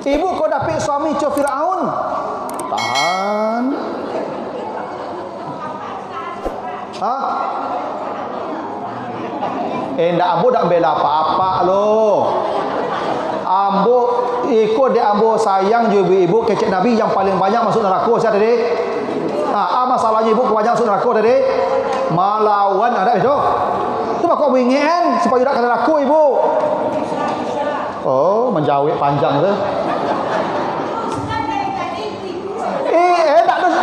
Ibu kau dapat suami macam Firaun. Tahan. Ha? Ndak ambo dak bela apa-apa lo. Ambo ikut dia ambo sayang je ibu kecek Nabi yang paling banyak masuk neraka saya tadi. Masalahnya ibu kebanyakan masuk neraka tadi. Malawan ada itu. Tu kau ingin supaya tak kena neraka ibu. Oh, menjawab panjang tu.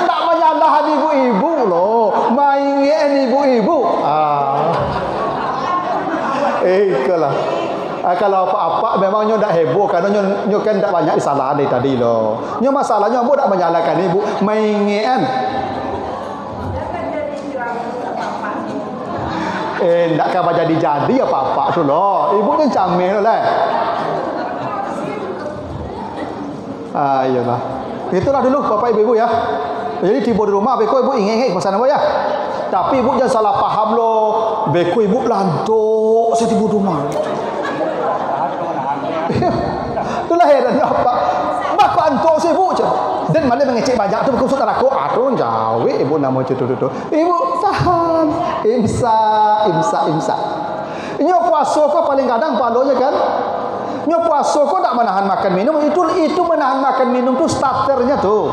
Tak menyalahkan ibu-ibu loh. Main ibu-ibu. Itulah. Kalau apa-apa memangnya tak heboh karena nyo kan tak banyak kesalahan dari tadi loh. Nyo masalahnya ambo tak menyalahkan ibu. Main. Tak kapan jadi apa-apa tu loh. Ibu kan camil lah. Ayolah. Itulah dulu Bapak Ibu ya. Jadi tiba di rumah beko ibu ingin pesan apa ya. Tapi ibu jangan salah paham loh. Beko ibu lantuk saya tiba di rumah. Itulah heran apa. Bako antuk saya ibu. Dan malah mengecek banyak tu berkusut neraka. Aduh jauh ibu nama tu. Ibu tahan. Imsa. Nyo puasa kau paling kadang palonya kan. Nyo puasa kau tak menahan makan minum. Itu menahan makan minum tu starternya tu.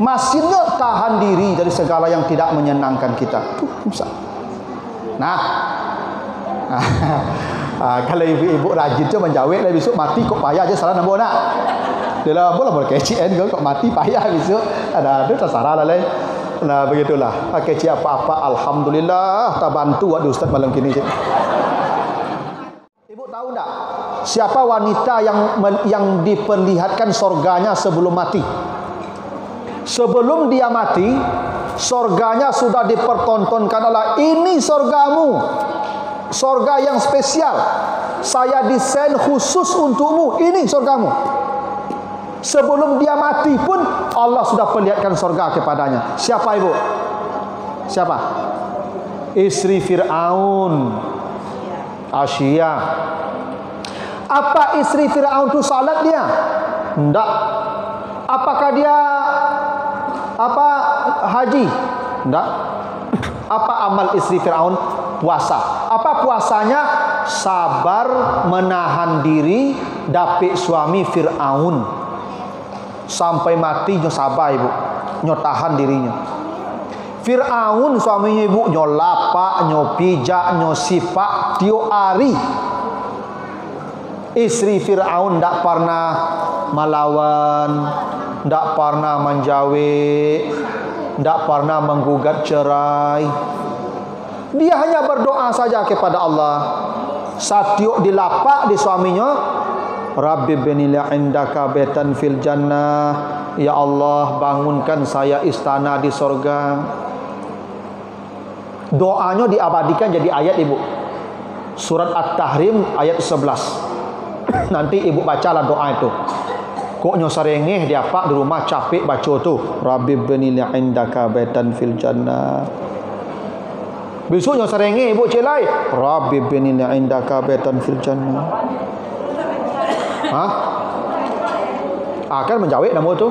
Mesinnya tahan diri dari segala yang tidak menyenangkan kita. Imsa. Nah. Kalau ibu-ibu rajin tu menjawab lah besok mati kok payah je salah nombor nak. Dia lah boleh kecian kok mati payah besok. Ada terserah lah lain. Nah begitulah. Kecil apa-apa alhamdulillah tak bantu waktu ustaz malam kini. Ibu tahu tak siapa wanita yang diperlihatkan sorganya sebelum mati? Sebelum dia mati, sorganya sudah dipertontonkan adalah ini sorgamu. Sorga yang spesial. Saya desain khusus untukmu. Ini sorgamu. Sebelum dia mati pun Allah sudah perlihatkan sorga kepadanya. Siapa ibu? Siapa? Istri Fir'aun, Asya. Apa istri Fir'aun itu salat dia? Tidak. Apakah dia haji? Tidak. Apa amal istri Fir'aun? Puasa. Apa puasanya? Sabar menahan diri dapik suami Fir'aun. Sampai mati nyo sabar ibu. Nyo tahan dirinya. Fir'aun suaminya ibu nyo lapak, nyo pijak, nyo sipak tiap hari. Istri Fir'aun tak pernah melawan, tak pernah menjawab, tak pernah menggugat cerai. Dia hanya berdoa saja kepada Allah. Satiuk dilapak di suaminya, Rabbi binila indaka baitan fil jannah. Ya Allah, bangunkan saya istana di sorga. Doanya diabadikan jadi ayat ibu. Surat At-Tahrim ayat 11. Nanti ibu bacalah doa itu. Koknya serengeh dia pak di rumah capek baca tu. Rabbi binila indaka baitan fil jannah. Besoknya serengeh ibu celai. Rabbi binila indaka baitan fil jannah. Kan menjawab nama tu.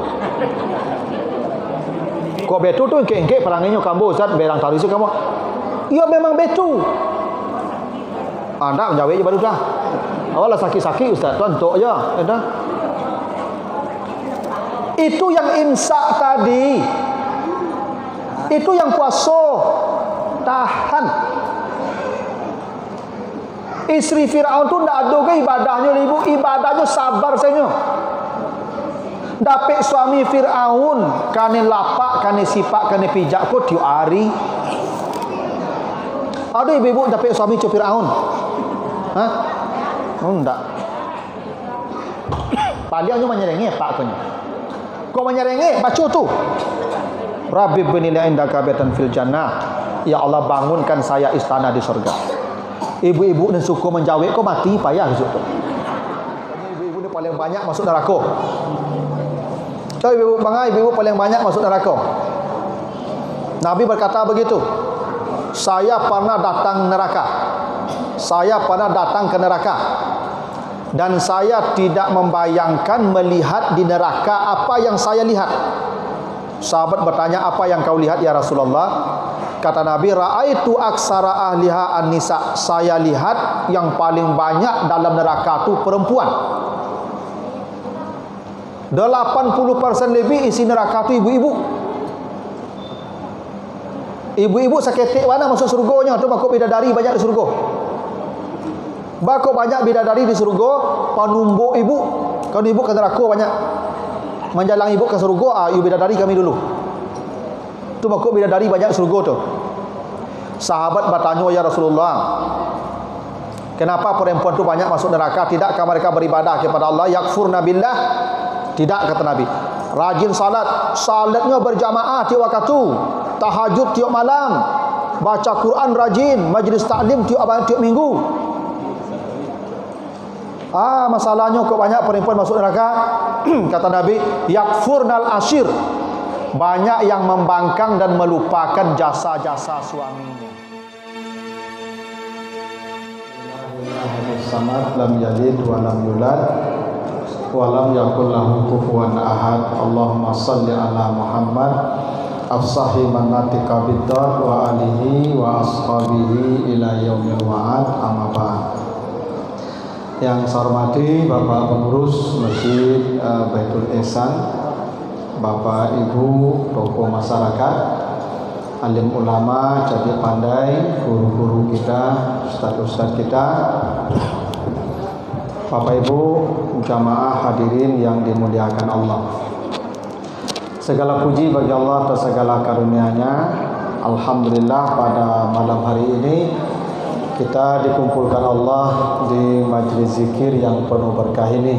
Kok betul tu engke-engke peranginya kamu Ustaz berang tadi kamu. Ya memang betul. Anda menjawab je baru dah. Awallah sakit-sakit Ustaz tuan tok je. Ada. Itu yang imsak tadi. Itu yang puasa. Tahan. Istri Fir'aun tu tak ada ke ibadahnya ibu. Ibadahnya sabar saja. Dapat suami Fir'aun kane lapak, kane sipak, kane pijak ko tiap hari. Ada ibu-ibu dapat suami macam Fir'aun? Enggak. Paliannya menyerengih pak kanya. Kau menyerengih baca tu. Rabbi binila indaka baitan fil jannah. Ya Allah, bangunkan saya istana di surga. Ibu-ibu dan suku menjawab kau mati payah besok tu. Ibu-ibu ni paling banyak masuk neraka. So ibu bangai ibu paling banyak masuk neraka. Nabi berkata begitu. Saya pernah datang neraka. Saya pernah datang ke neraka. dan saya tidak membayangkan melihat di neraka apa yang saya lihat. Sahabat bertanya, apa yang kau lihat ya Rasulullah? Kata Nabi, ra'aitu aksara ahliha an-nisa. Saya lihat yang paling banyak dalam neraka itu perempuan. 80% lebih isi neraka itu ibu-ibu. Ibu-ibu seketik mana masuk surganya tu, bakok bidadari banyak di surga. Bakok banyak bidadari di surga, panumbuk ibu. Kalau ibu ke neraka banyak. Menjalang ibu ke surga, ibu bidadari kami dulu. Tu bakok bidadari banyak di surga tu. Sahabat bertanya, ya Rasulullah, kenapa perempuan tu banyak masuk neraka? Tidakkah mereka beribadah kepada Allah? Yakfurna billah? Tidak, kata Nabi. Rajin salat, salatnya berjamaah tiap waktu, tahajud tiap malam, baca Quran rajin, majlis taklim tiap minggu. Masalahnya kok banyak perempuan masuk neraka? Kata Nabi, yakfurnal ashir. Banyak yang membangkang dan melupakan jasa-jasa suaminya. Samad lam yalid wa lam yulad wa lam yakul lahu kufuwan ahad. Allahumma shalli ala Muhammad afsahi manatika biddar wa alihi wa ashabihi ila yaumil wa'ad. Amma ba'd. Yang saya hormati Bapak pengurus Masjid Baitul Ihsan, Bapak Ibu tokoh masyarakat, alim ulama, jadi pandai, guru-guru kita, ustaz-ustaz kita, Bapak Ibu jamaah hadirin yang dimuliakan Allah. Segala puji bagi Allah atas segala karunia-Nya. Alhamdulillah pada malam hari ini kita dikumpulkan Allah di majlis zikir yang penuh berkah ini.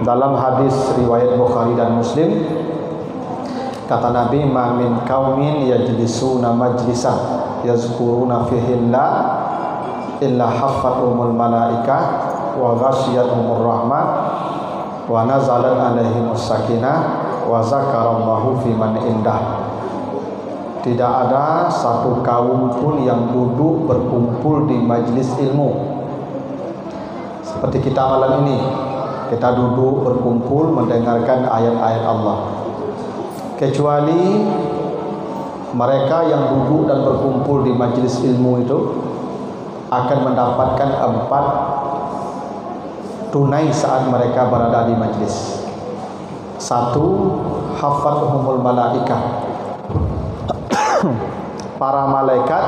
Dalam hadis riwayat Bukhari dan Muslim, kata Nabi, ma min qaumin yajlisuna majlisan yazkuruna fihi illa haffathumul malaikah wa ghasyiyatuhumur rahmah wa nazalat alaihimus sakinah wa zakarallahu fi man indah. Tidak ada satu kaum pun yang duduk berkumpul di majlis ilmu seperti kita malam ini. Kita duduk berkumpul mendengarkan ayat-ayat Allah, kecuali mereka yang duduk dan berkumpul di majlis ilmu itu akan mendapatkan 4 tunai saat mereka berada di majlis. 1, hafathumul malaikah. Para malaikat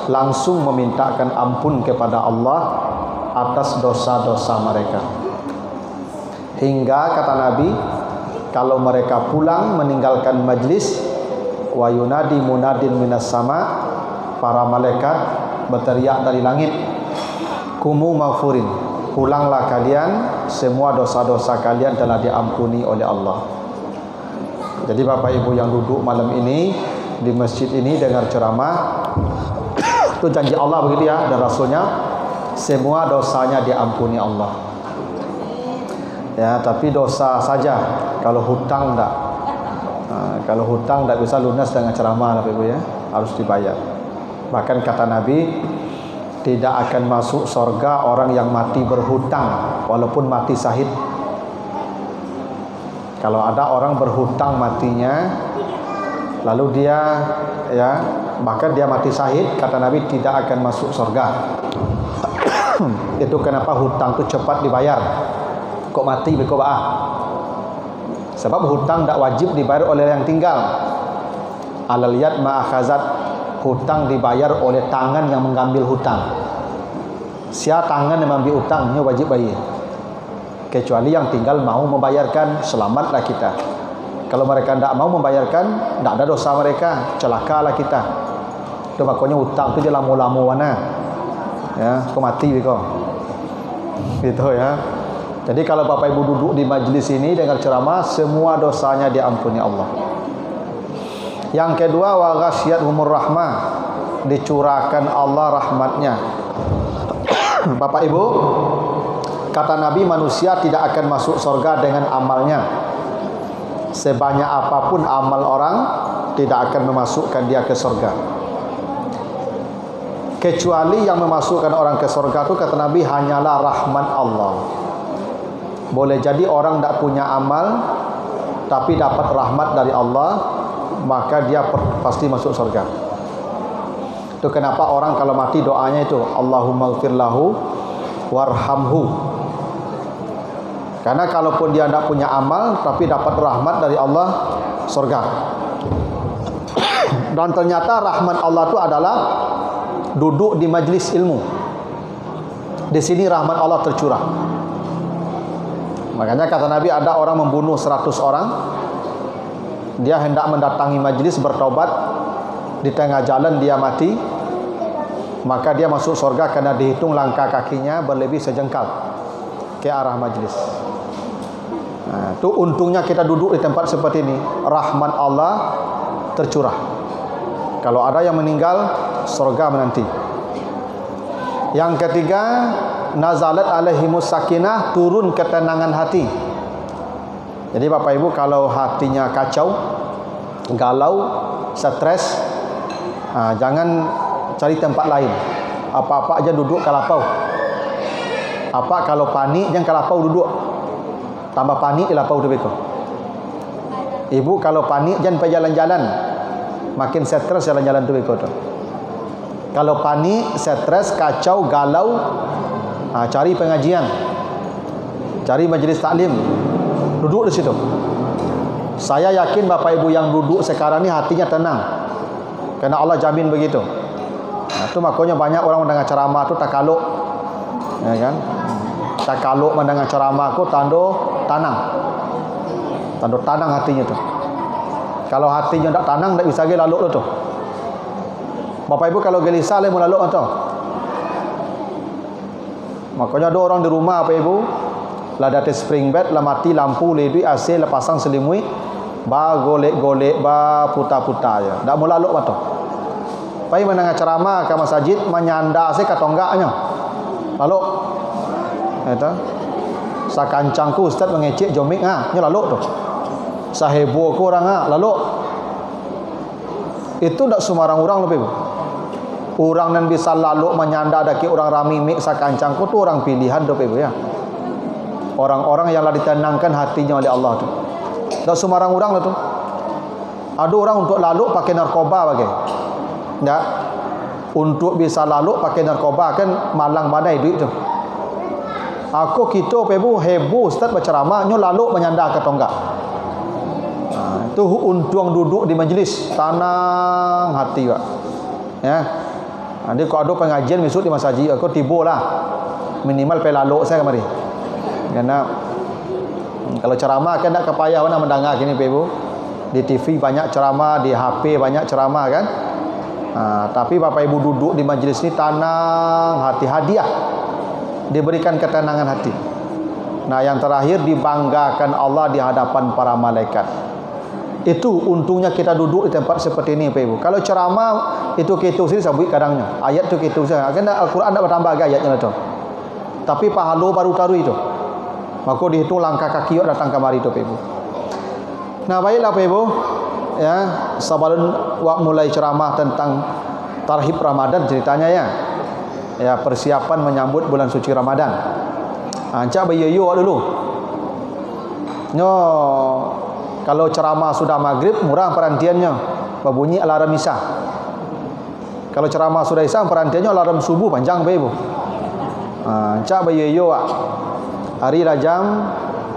langsung memintakan ampun kepada Allah atas dosa-dosa mereka. Hingga kata Nabi, kalau mereka pulang meninggalkan majlis, wa yunadi munadin minas sama, para malaikat berteriak dari langit, kumu maghfurin, pulanglah kalian, semua dosa-dosa kalian telah diampuni oleh Allah. Jadi Bapak Ibu yang duduk malam ini di masjid ini dengar ceramah, itu janji Allah begitu ya, dan Rasulnya, semua dosanya diampuni Allah. Ya, tapi dosa saja, kalau hutang enggak. Kalau hutang enggak bisa lunas dengan ceramah Bapak Ibu ya, harus dibayar. Bahkan kata Nabi, tidak akan masuk surga orang yang mati berhutang walaupun mati syahid. Kalau ada orang berhutang matinya, lalu dia ya, bahkan dia mati syahid, kata Nabi tidak akan masuk surga. Itu kenapa hutang itu cepat dibayar. Kok mati berkoba'ah? Sebab hutang tidak wajib dibayar oleh yang tinggal. Alal yad ma'akhazat, hutang dibayar oleh tangan yang mengambil hutang. Sia tangan yang mengambil hutangnya wajib bayar. Kecuali yang tinggal mau membayarkan, selamatlah kita. Kalau mereka tidak mau membayarkan, tidak ada dosa mereka, celakalah kita. Itu makanya hutang itu dia lamu-lamu mana. Ya, kau mati kau. Gitu ya. Jadi kalau Bapak Ibu duduk di majlis ini dengar ceramah, semua dosanya diampuni Allah. Yang kedua, wa ghasyiyatuhumur rahmah, dicurahkan Allah rahmatnya. Bapak Ibu, kata Nabi, manusia tidak akan masuk surga dengan amalnya. Sebanyak apapun amal orang, tidak akan memasukkan dia ke surga. Kecuali yang memasukkan orang ke surga itu kata Nabi hanyalah rahmat Allah. Boleh jadi orang tak punya amal tapi dapat rahmat dari Allah, maka dia pasti masuk surga. Itu kenapa orang kalau mati doanya itu Allahumma ighfir lahu warhamhu. Karena kalaupun dia tidak punya amal tapi dapat rahmat dari Allah, surga. Dan ternyata rahmat Allah itu adalah duduk di majlis ilmu. Di sini rahmat Allah tercurah. Makanya kata Nabi ada orang membunuh 100 orang, dia hendak mendatangi majlis bertaubat, di tengah jalan dia mati, maka dia masuk surga karena dihitung langkah kakinya berlebih sejengkal ke arah majlis. Nah, itu untungnya kita duduk di tempat seperti ini, rahmat Allah tercurah. Kalau ada yang meninggal, surga menanti. Yang ketiga, nazalat alaihimus sakinah, turun ketenangan hati. Jadi Bapak Ibu kalau hatinya kacau, galau, stres, jangan cari tempat lain. Apa-apa aja duduk kalapau. Apa kalau panik jangan kalapau duduk. Tambah panik lapau tu betul. Ibu kalau panik jangan pergi jalan-jalan. Makin stres jalan-jalan tu betul. Kalau panik, stres, kacau, galau, cari pengajian, cari majlis taklim, duduk di situ. Saya yakin Bapak Ibu yang duduk sekarang ni hatinya tenang, kerana Allah jamin begitu. Itu makanya banyak orang mendengar ceramah tu takaluk, ya kan? Takaluk mendengar ceramah aku tando tanang hatinya tu. Kalau hatinya tak tanang, tak bisa lagi lalu tu. Bapak Ibu kalau gelisah le mau lalu tu. Makanya ada orang di rumah Bapak Ibu, lah ada spring bed, lah mati lampu, ledui AC, lah pasang selimut, ba golek-golek, ba putar-putar je. Tak mau lalu tu. Pai mendengar ceramah ke masjid menyanda se katonggaknya. Lalu eta sakancangku ustaz mengecek jomik nya lalu tu. Sahebo ku orang lalu. Itu tak sembarang orang lebih. Orang yang bisa lalu menyanda daki orang rami mik sakancangku tu orang pilihan tu ya. Orang-orang yang lah ditenangkan hatinya oleh Allah tu. Tak sembarang orang lah tu. Ada orang untuk lalu pakai narkoba bagai. Ya, untuk bisa lalu pakai narkoba kan malang badai duit tu. Aku kita pebu heboh ustaz berceramah nyo lalu menyanda ke tonggak. Itu untung duduk di majlis tenang hati Pak. Ya. Nanti kalau ada pengajian besok di masjid aku tibolah. Minimal pe lalu saya kemari. Karena kalau ceramah kan tak kepayah nak mendengar gini pebu. Di TV banyak ceramah, di HP banyak ceramah kan. Tapi Bapak Ibu duduk di majlis ni tenang hati, hadiah diberikan ketenangan hati. Nah yang terakhir dibanggakan Allah di hadapan para malaikat. Itu untungnya kita duduk di tempat seperti ini Bapak Ibu. Kalau ceramah itu kita sini sabui kadangnya ayat tu kita saja. Karena Al-Quran tak bertambah ayatnya tu. Tapi pahala baru taruh itu. Maka dihitung langkah kaki datang kemari tu Bapak Ibu. Nah baiklah Bapak Ibu. Ya, sebelum mulai ceramah tentang tarhib Ramadan ceritanya ya. Ya, persiapan menyambut bulan suci Ramadan. Ancak bayu dulu. Nyo kalau ceramah sudah maghrib murah perantiannya. Berbunyi alarm isya. Kalau ceramah sudah isya perantiannya alarm subuh panjang Bapak Ibu. Ancak bayu hari lah jam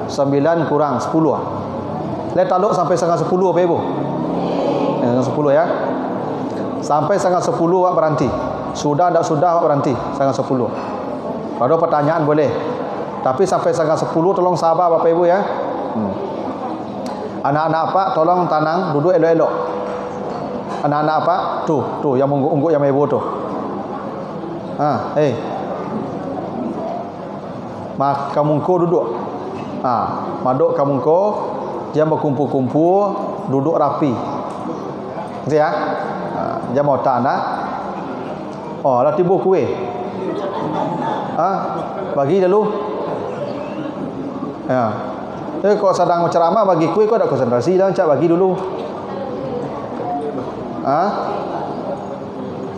9 kurang 10 Let taluk sampai setengah 10 Bapak Ibu. Setengah 10 ya. Sampai setengah 10 awak berhenti. Sudah tak sudah awak berhenti setengah 10. Kalau ada pertanyaan boleh. Tapi sampai setengah 10 tolong sabar Bapak Ibu ya. Anak-anak apa tolong tenang, duduk elok-elok. Anak-anak apa? Tuh yang ungguk-ungguk yang ibu tu. Kamungko duduk. Maduk kamungko, dia berkumpul-kumpul, duduk rapi. Gitu ya. Dia mau tanah. Oh, lah timbul kuih. Bagi dulu. Ya. Kalau sedang ceramah bagi kuih kau ada konsentrasi dah, cak bagi dulu.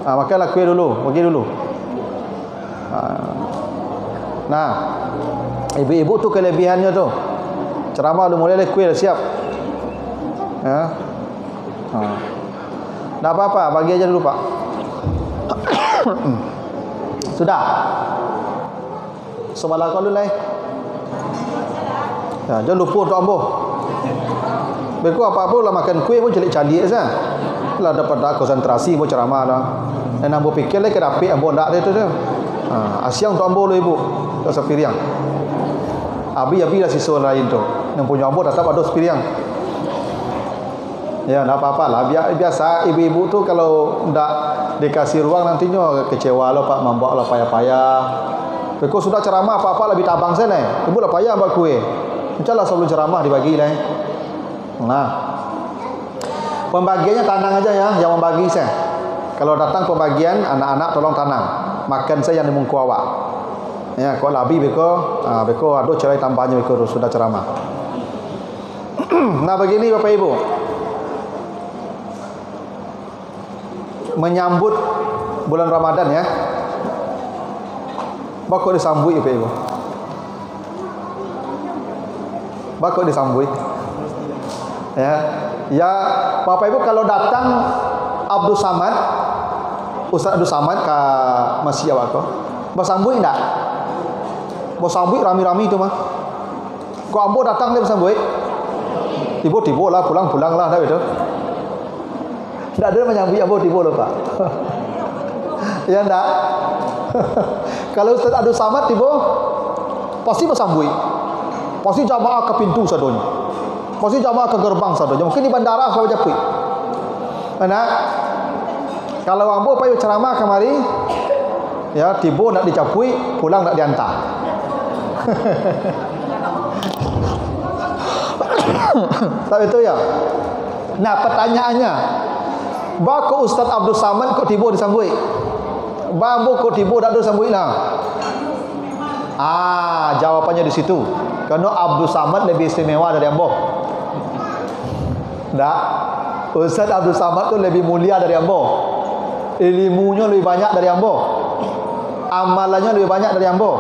Makanlah kuih dulu, bagi dulu. Nah, ibu-ibu tu kelebihannya tu. Ceramah lu mulai kuih dah siap. Ya. Tak apa-apa, bagi aja dulu Pak. Sudah. Semalam kau dulu lah. Ya, jangan lupa untuk ambo. Beku apa-apa lah makan kuih pun celik-calik sah. Lah dapat dah konsentrasi pun ceramah dah. Dan ambo fikir lagi kedapik ambo ndak dia tu dia. Asyang untuk ambo lu ibu. Tak sepiriang. Abi lah siswa lain tu. Yang punya ambo tetap ada sepiriang. Ya, tak apa-apa lah. Biasa ibu-ibu tu kalau ndak dikasih ruang nantinya kecewa lah Pak, membawa lah payah-payah. Beku sudah ceramah apa-apa lebih tabang sana. Ibu lah payah buat kuih. Macamlah sebelum ceramah dibagi lah. Nah, pembagiannya tanang aja ya, yang membagi saya. Kalau datang pembagian, anak-anak tolong tanang. Makan saya yang dimungku awak. Ya, kalau lebih beko ada cerai tambahnya beko sudah ceramah. Nah begini Bapak Ibu, menyambut bulan Ramadan ya. Bakok disambut Bapak Ibu. Bakok disambut. Ya, Bapak Ibu kalau datang Abdul Samad, Ustaz Abdul Samad ke masjid awak kau, bersambut enggak? Bersambut rami-rami tu mah. Kau ambo datang dia bersambut. Tiba-tiba lah pulang-pulang lah dah itu. Tak ada menyambut ambo tiba lah Pak. Ya enggak? Kalau Ustaz Abdul Samad tiba pasti bersambut. Pasti jamaah ke pintu sadonya. Pasti jamaah ke gerbang sadonya. Mungkin di bandara kalau japui. Mana? Kalau ambo payu ceramah kemari, ya tiba nak dicapui, pulang nak diantar. Tak itu ya. Nah pertanyaannya, bako Ustaz Abdul Samad kok tiba disambut? Bambu kok tiba tak ada sambut lah. Jawapannya di situ. Kerana Abdul Samad lebih istimewa dari ambo. Tak? Ustaz Abdul Samad tu lebih mulia dari ambo. Ilmunya lebih banyak dari ambo. Amalannya lebih banyak dari ambo.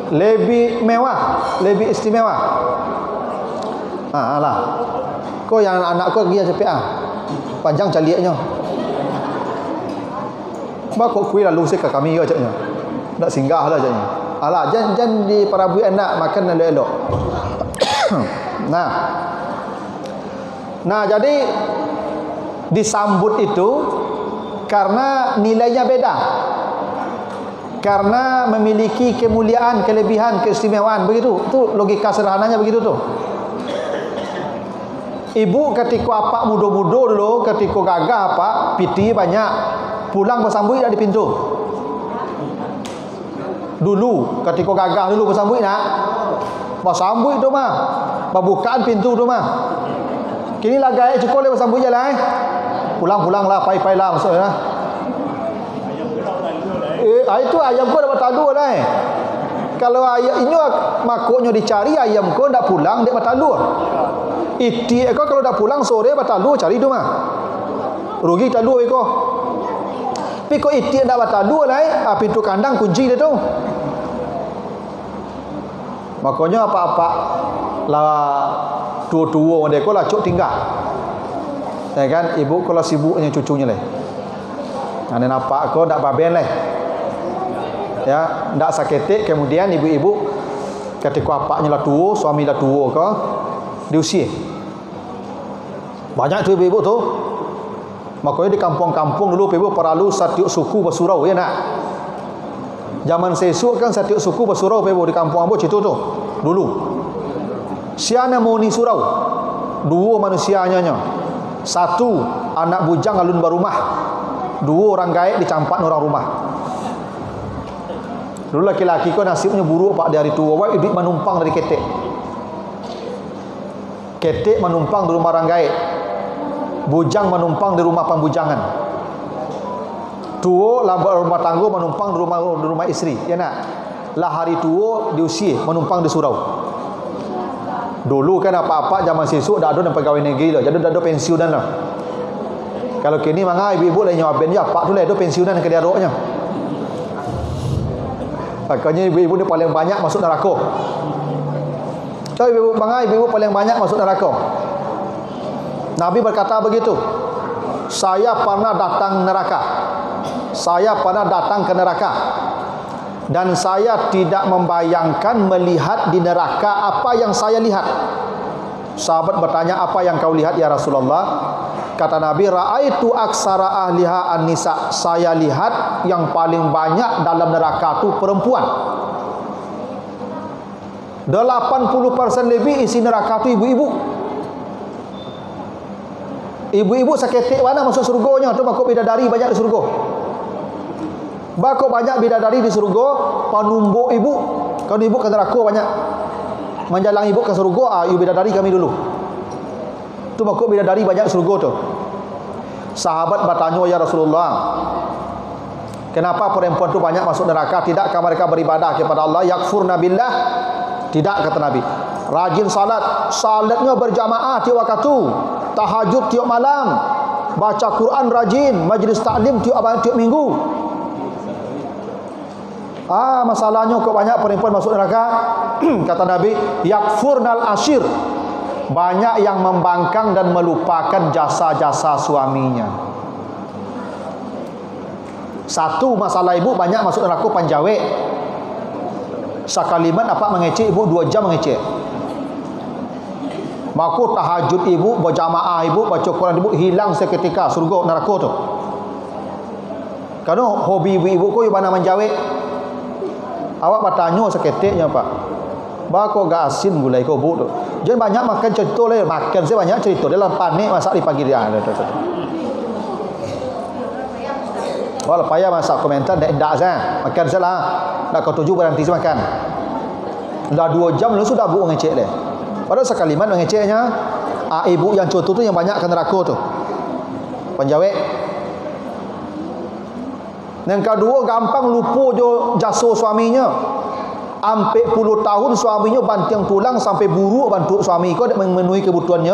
Lebih mewah, lebih istimewa. Lah. Kau yang anak kau pergi cepet panjang caliaknya. Bakok kuih lalu saya ke kami ajaknya. Nak singgah lah ajaknya. Alah, jangan di parabu anak makan elok-elok. Nah, jadi disambut itu karena nilainya beda. Karena memiliki kemuliaan, kelebihan, keistimewaan, begitu. Itu logika sederhananya begitu tuh. Ibu ketika apa muda-muda dulu, ketika gagah apa, piti banyak, pulang bersambut di pintu. Dulu ketika gagah dulu bersambut nak, bersambut tu mah, pembukaan pintu tu mah. Kini lah gaya cukup le bersambut je lah. Pulang-pulang lah, pai-pai lah maksudnya. Itu ayam kau dapat talu lah. Kalau ayam ini makuknya dicari, ayam kau tak pulang dia batalu. Iti kau kalau dah pulang sore batalu cari tu mah. Rugi talu kau. Tapi kau iti dah batalu lah, pintu kandang kunci dia tu. Makanya apa-apa lah tua-tua mereka lah cuk tinggal. Ya kan, ibu kalau sibuknya cucunya lah. Ane nampak kau tak baben lah. Ya, tak saketik kemudian ibu-ibu ketika apaknya lah tua, suami lah tua kau diusir. Banyak tu ibu-ibu tu. Makanya di kampung-kampung dulu ibu perlu setiap suku bersurau ya nak. Zaman sesuk kan setiap suku bersurau ibu di kampung ambo situ tu. Dulu. Siana mau ni surau. Dua manusianya nya. Satu anak bujang alun barumah. Dua orang gaib dicampak orang rumah. Dulu laki-laki kau nasibnya buruk pak dari tua. Wah hidup menumpang dari ketek. Ketek menumpang di rumah orang gaib. Bujang menumpang di rumah pembujangan. Tua lah rumah tangga menumpang di rumah isteri. Ya nak. Lah hari tua diusir menumpang di surau. Dulu kan apa-apa zaman sesuk dah ada dan pegawai negeri lah. Jadi dah ada pensiunan lah. Kalau kini manga ibu-ibu lain nyawaben je pak tu lah, itu pensiunan ke dia roknya. Makanya ibu-ibu ni paling banyak masuk neraka. So ibu-ibu manga ibu-ibu paling banyak masuk neraka. Nabi berkata begitu. Saya pernah datang neraka. Saya pernah datang ke neraka. Dan saya tidak membayangkan melihat di neraka apa yang saya lihat. Sahabat bertanya, apa yang kau lihat ya Rasulullah? Kata Nabi, ra'aitu aksara ahliha an-nisa. Saya lihat yang paling banyak dalam neraka itu perempuan. 80% lebih isi neraka itu ibu-ibu. Ibu-ibu seketik mana masuk surganya tu, makuk bidadari banyak di surga. Bakok banyak bidadari di surga, penumbuk ibu. Kalau ibu ke neraka banyak menjalang ibu ke surga, ibu bidadari kami dulu. Tu makuk bidadari banyak di surga tu. Sahabat bertanya, ya Rasulullah, kenapa perempuan tu banyak masuk neraka? Tidakkah mereka beribadah kepada Allah? Yakfurna billah? Tidak, kata Nabi. Rajin salat, salatnya berjamaah tiap waktu, tahajud tiap malam, baca Quran rajin, majlis taklim tiap minggu. Masalahnya kok banyak perempuan masuk neraka? Kata Nabi, yakfurnal ashir. Banyak yang membangkang dan melupakan jasa-jasa suaminya. Satu masalah ibu banyak masuk neraka panjawe. Sakalimat apa mengecek ibu 2 jam mengecek. Maka tahajud ibu, berjamaah ibu, baca Quran ibu hilang seketika surga neraka tu. Kerana hobi ibu-ibu ko mana menjawe. Awak bertanya seketiknya pak, bako gak asin gulai kau bu tu. Jangan banyak makan cerita lah, makan saya banyak cerita. Dalam panik masak di pagi dia. Walau payah masak komentar, tidak saya makan saya lah. Dah kau 7 berhenti saya makan. Dah 2 jam lalu sudah bu ngecek deh. Padahal sekalimat ngeceknya, ibu yang contoh tu yang banyak ke neraka tu. Penjawab. Yang kedua, gampang lupa jo jasa suaminya. Ampe puluh tahun suaminya banting tulang sampai buruk bantu suami kau memenuhi kebutuhannya.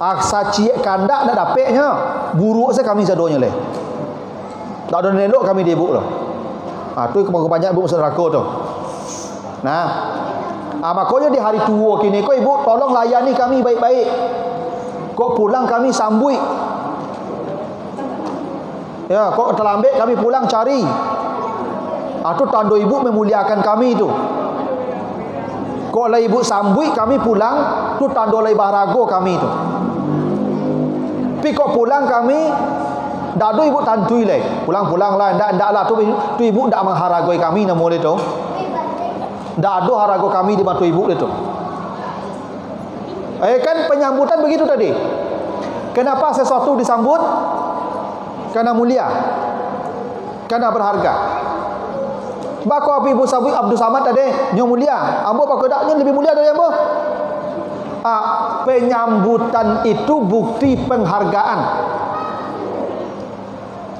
Aksa ciek kandak nak dapatnya. Buruk saya kami sadonya leh. Tak ada nelok kami dia ibu lah. Tu banyak ibu masuk neraka tu. Nah, makanya di hari tua kini kau ibu tolong layani kami baik-baik. Kau pulang kami sambui. Ya, kok terlambat kami pulang cari. Itu tanda ibu memuliakan kami itu. Kok lah ibu sambui kami pulang, tu tanda lai barago kami itu. Tapi kok pulang kami, dak ada ibu tantui lai. Pulang-pulang lah, ndak lah tu ibu ndak menghargai kami namo itu. Ndak ada harago kami di bantu ibu itu. Kan penyambutan begitu tadi. Kenapa sesuatu disambut? Karena mulia, karena berharga. Bako api ibu sabui Abdul Samad tadi nyo mulia, ambo bako daknya lebih mulia dari ambo. Penyambutan itu bukti penghargaan.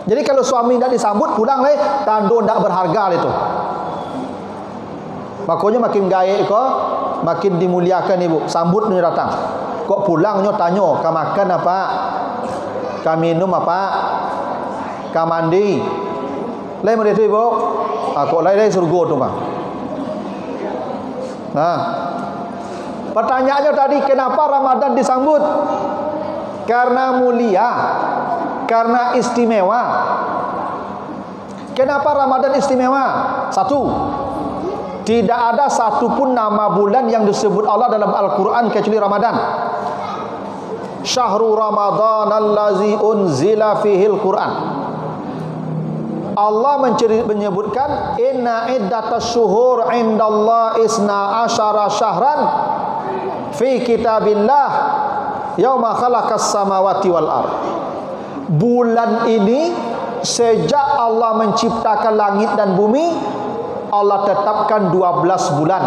Jadi kalau suami tidak disambut pulang leh, tanda tidak berharga itu. Makanya makin gaya kok, makin dimuliakan ibu. Sambut ni datang. Kok pulangnya tanya, kau makan apa? Kau minum apa? Kau mandi. Lain macam itu ibu. Kok lain surga tu bang. Pertanyaannya tadi, kenapa Ramadan disambut? Karena mulia, karena istimewa. Kenapa Ramadan istimewa? Satu, tidak ada satupun nama bulan yang disebut Allah dalam Al-Quran kecuali Ramadan. Syahrul Ramadan allazi unzila fihil Quran. Allah menyebutkan inna iddatas syuhur indallah isna asyara syahran fi kitabillah yauma khalaqas samawati wal ard. Bulan ini sejak Allah menciptakan langit dan bumi, Allah tetapkan 12 bulan.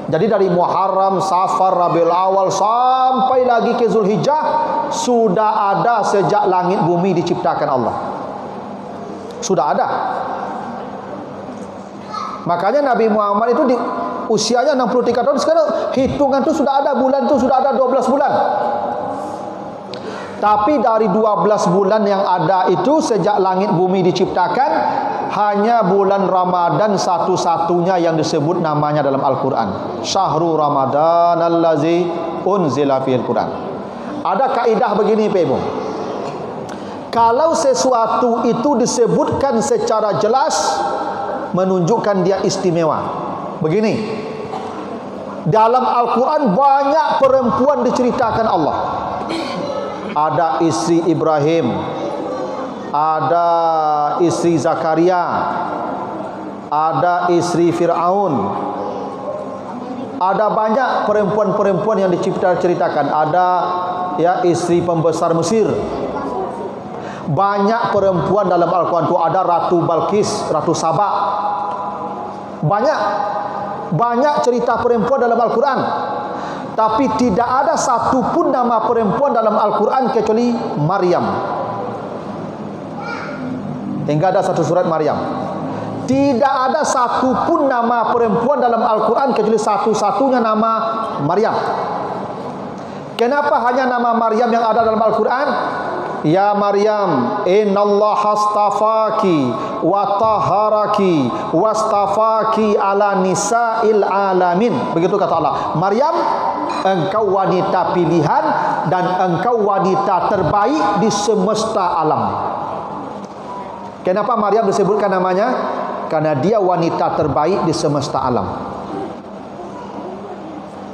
Jadi dari Muharram, Safar, Rabiul Awal sampai lagi ke Zulhijjah sudah ada sejak langit bumi diciptakan Allah. Sudah ada. Makanya Nabi Muhammad itu di usianya 63 tahun, sekarang hitungan itu sudah ada, bulan itu sudah ada 12 bulan. Tapi dari 12 bulan yang ada itu, sejak langit bumi diciptakan, hanya bulan Ramadan satu-satunya yang disebut namanya dalam Al-Quran. Syahrul Ramadan allazi unzila fihil Quran. Ada kaidah begini Pak Ibu. Kalau sesuatu itu disebutkan secara jelas, menunjukkan dia istimewa. Begini, dalam Al-Quran banyak perempuan diceritakan Allah. Ada istri Ibrahim, ada istri Zakaria, ada istri Fir'aun. Ada banyak perempuan-perempuan yang diceritakan. Ada ya istri pembesar Mesir. Banyak perempuan dalam Al-Quran itu. Ada Ratu Balkis, Ratu Sabah. Banyak cerita perempuan dalam Al-Quran. Tapi tidak ada satu pun nama perempuan dalam Al-Quran kecuali Maryam. Hingga ada satu surat Maryam. Tidak ada satu pun nama perempuan dalam Al-Quran kecuali satu-satunya nama Maryam. Kenapa hanya nama Maryam yang ada dalam Al-Quran? Ya Maryam, innallaha astafaki wa taharaki wastafaki ala nisa'il alamin. Begitu kata Allah. Maryam, engkau wanita pilihan dan engkau wanita terbaik di semesta alam. Kenapa Maryam disebutkan namanya? Karena dia wanita terbaik di semesta alam.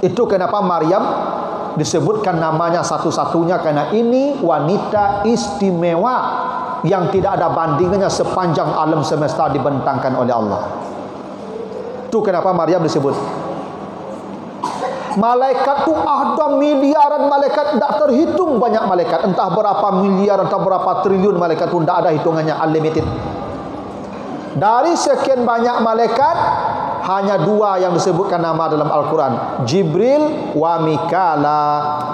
Itu kenapa Maryam disebutkan namanya satu-satunya, karena ini wanita istimewa yang tidak ada bandingannya sepanjang alam semesta dibentangkan oleh Allah. Itu kenapa Maryam disebut. Malaikat tu ada miliaran malaikat, tidak terhitung banyak malaikat. Entah berapa miliar, entah berapa triliun malaikat tu, tidak ada hitungannya, unlimited. Dari sekian banyak malaikat, hanya dua yang disebutkan nama dalam Al-Quran, Jibril wa Mikala.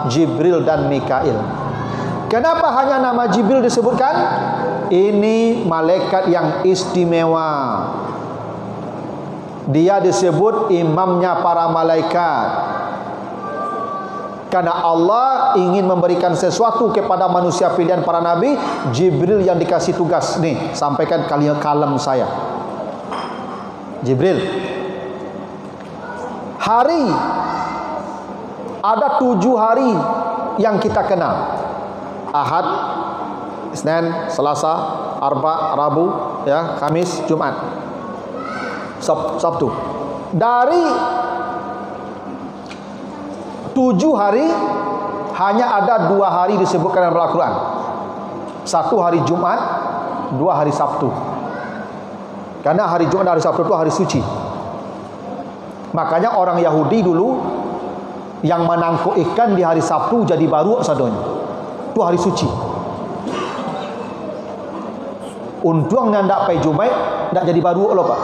Jibril dan Mikail. Kenapa hanya nama Jibril disebutkan? Ini malaikat yang istimewa. Dia disebut imamnya para malaikat. Karena Allah ingin memberikan sesuatu kepada manusia pilihan para nabi, Jibril yang dikasih tugas, nih, sampaikan kalam saya. Jibril. Hari, ada 7 hari yang kita kenal. Ahad, Isnin, Selasa, Arba, Rabu, ya, Kamis, Jumat, Sabtu. Dari 7 hari, hanya ada 2 hari disebutkan dalam Al-Quran. 1 hari Jumat, 2 hari Sabtu. Karena hari Jumat dan hari Sabtu itu hari suci. Makanya orang Yahudi dulu yang menangkuk ikan di hari Sabtu jadi baru sadonya. Itu hari suci. Untungnya tidak pai Jumat, tidak jadi baru loh Pak.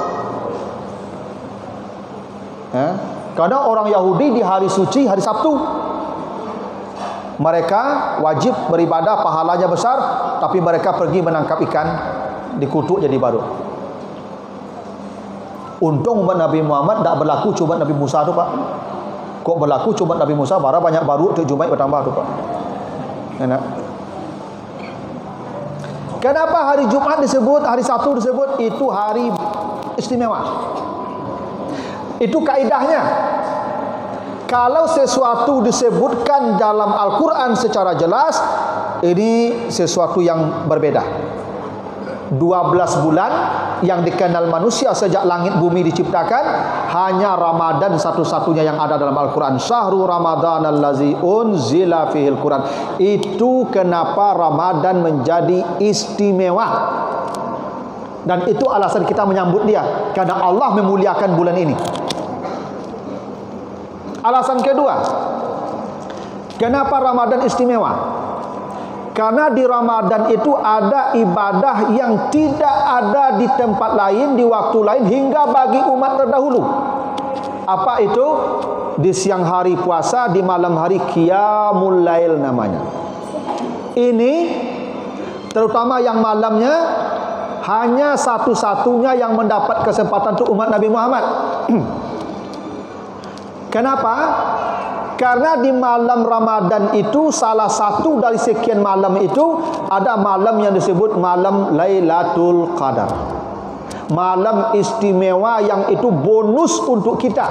Karena orang Yahudi di hari suci, hari Sabtu, mereka wajib beribadah, pahalanya besar, tapi mereka pergi menangkap ikan, dikutuk jadi baru. Untung umat Nabi Muhammad tidak berlaku coba Nabi Musa tu Pak. Kok berlaku coba Nabi Musa, barang banyak baru, tu Jumat bertambah tu Pak. Enak. Kenapa hari Jumat disebut, hari Sabtu disebut? Itu hari istimewa. Itu kaidahnya. Kalau sesuatu disebutkan dalam Al-Quran secara jelas, ini sesuatu yang berbeda. 12 bulan yang dikenal manusia sejak langit bumi diciptakan, hanya Ramadan satu-satunya yang ada dalam Al-Quran. Syahrul Ramadan allazi unzila fihil Quran. Itu kenapa Ramadan menjadi istimewa. Dan itu alasan kita menyambut dia, karena Allah memuliakan bulan ini. Alasan kedua, kenapa Ramadan istimewa? Karena di Ramadan itu ada ibadah yang tidak ada di tempat lain, di waktu lain, hingga bagi umat terdahulu. Apa itu? Di siang hari puasa, di malam hari Qiyamul Lail namanya. Ini terutama yang malamnya, hanya satu-satunya yang mendapat kesempatan itu umat Nabi Muhammad. Kenapa? Karena di malam Ramadan itu, salah satu dari sekian malam itu, ada malam yang disebut malam Lailatul Qadar. Malam istimewa yang itu bonus untuk kita.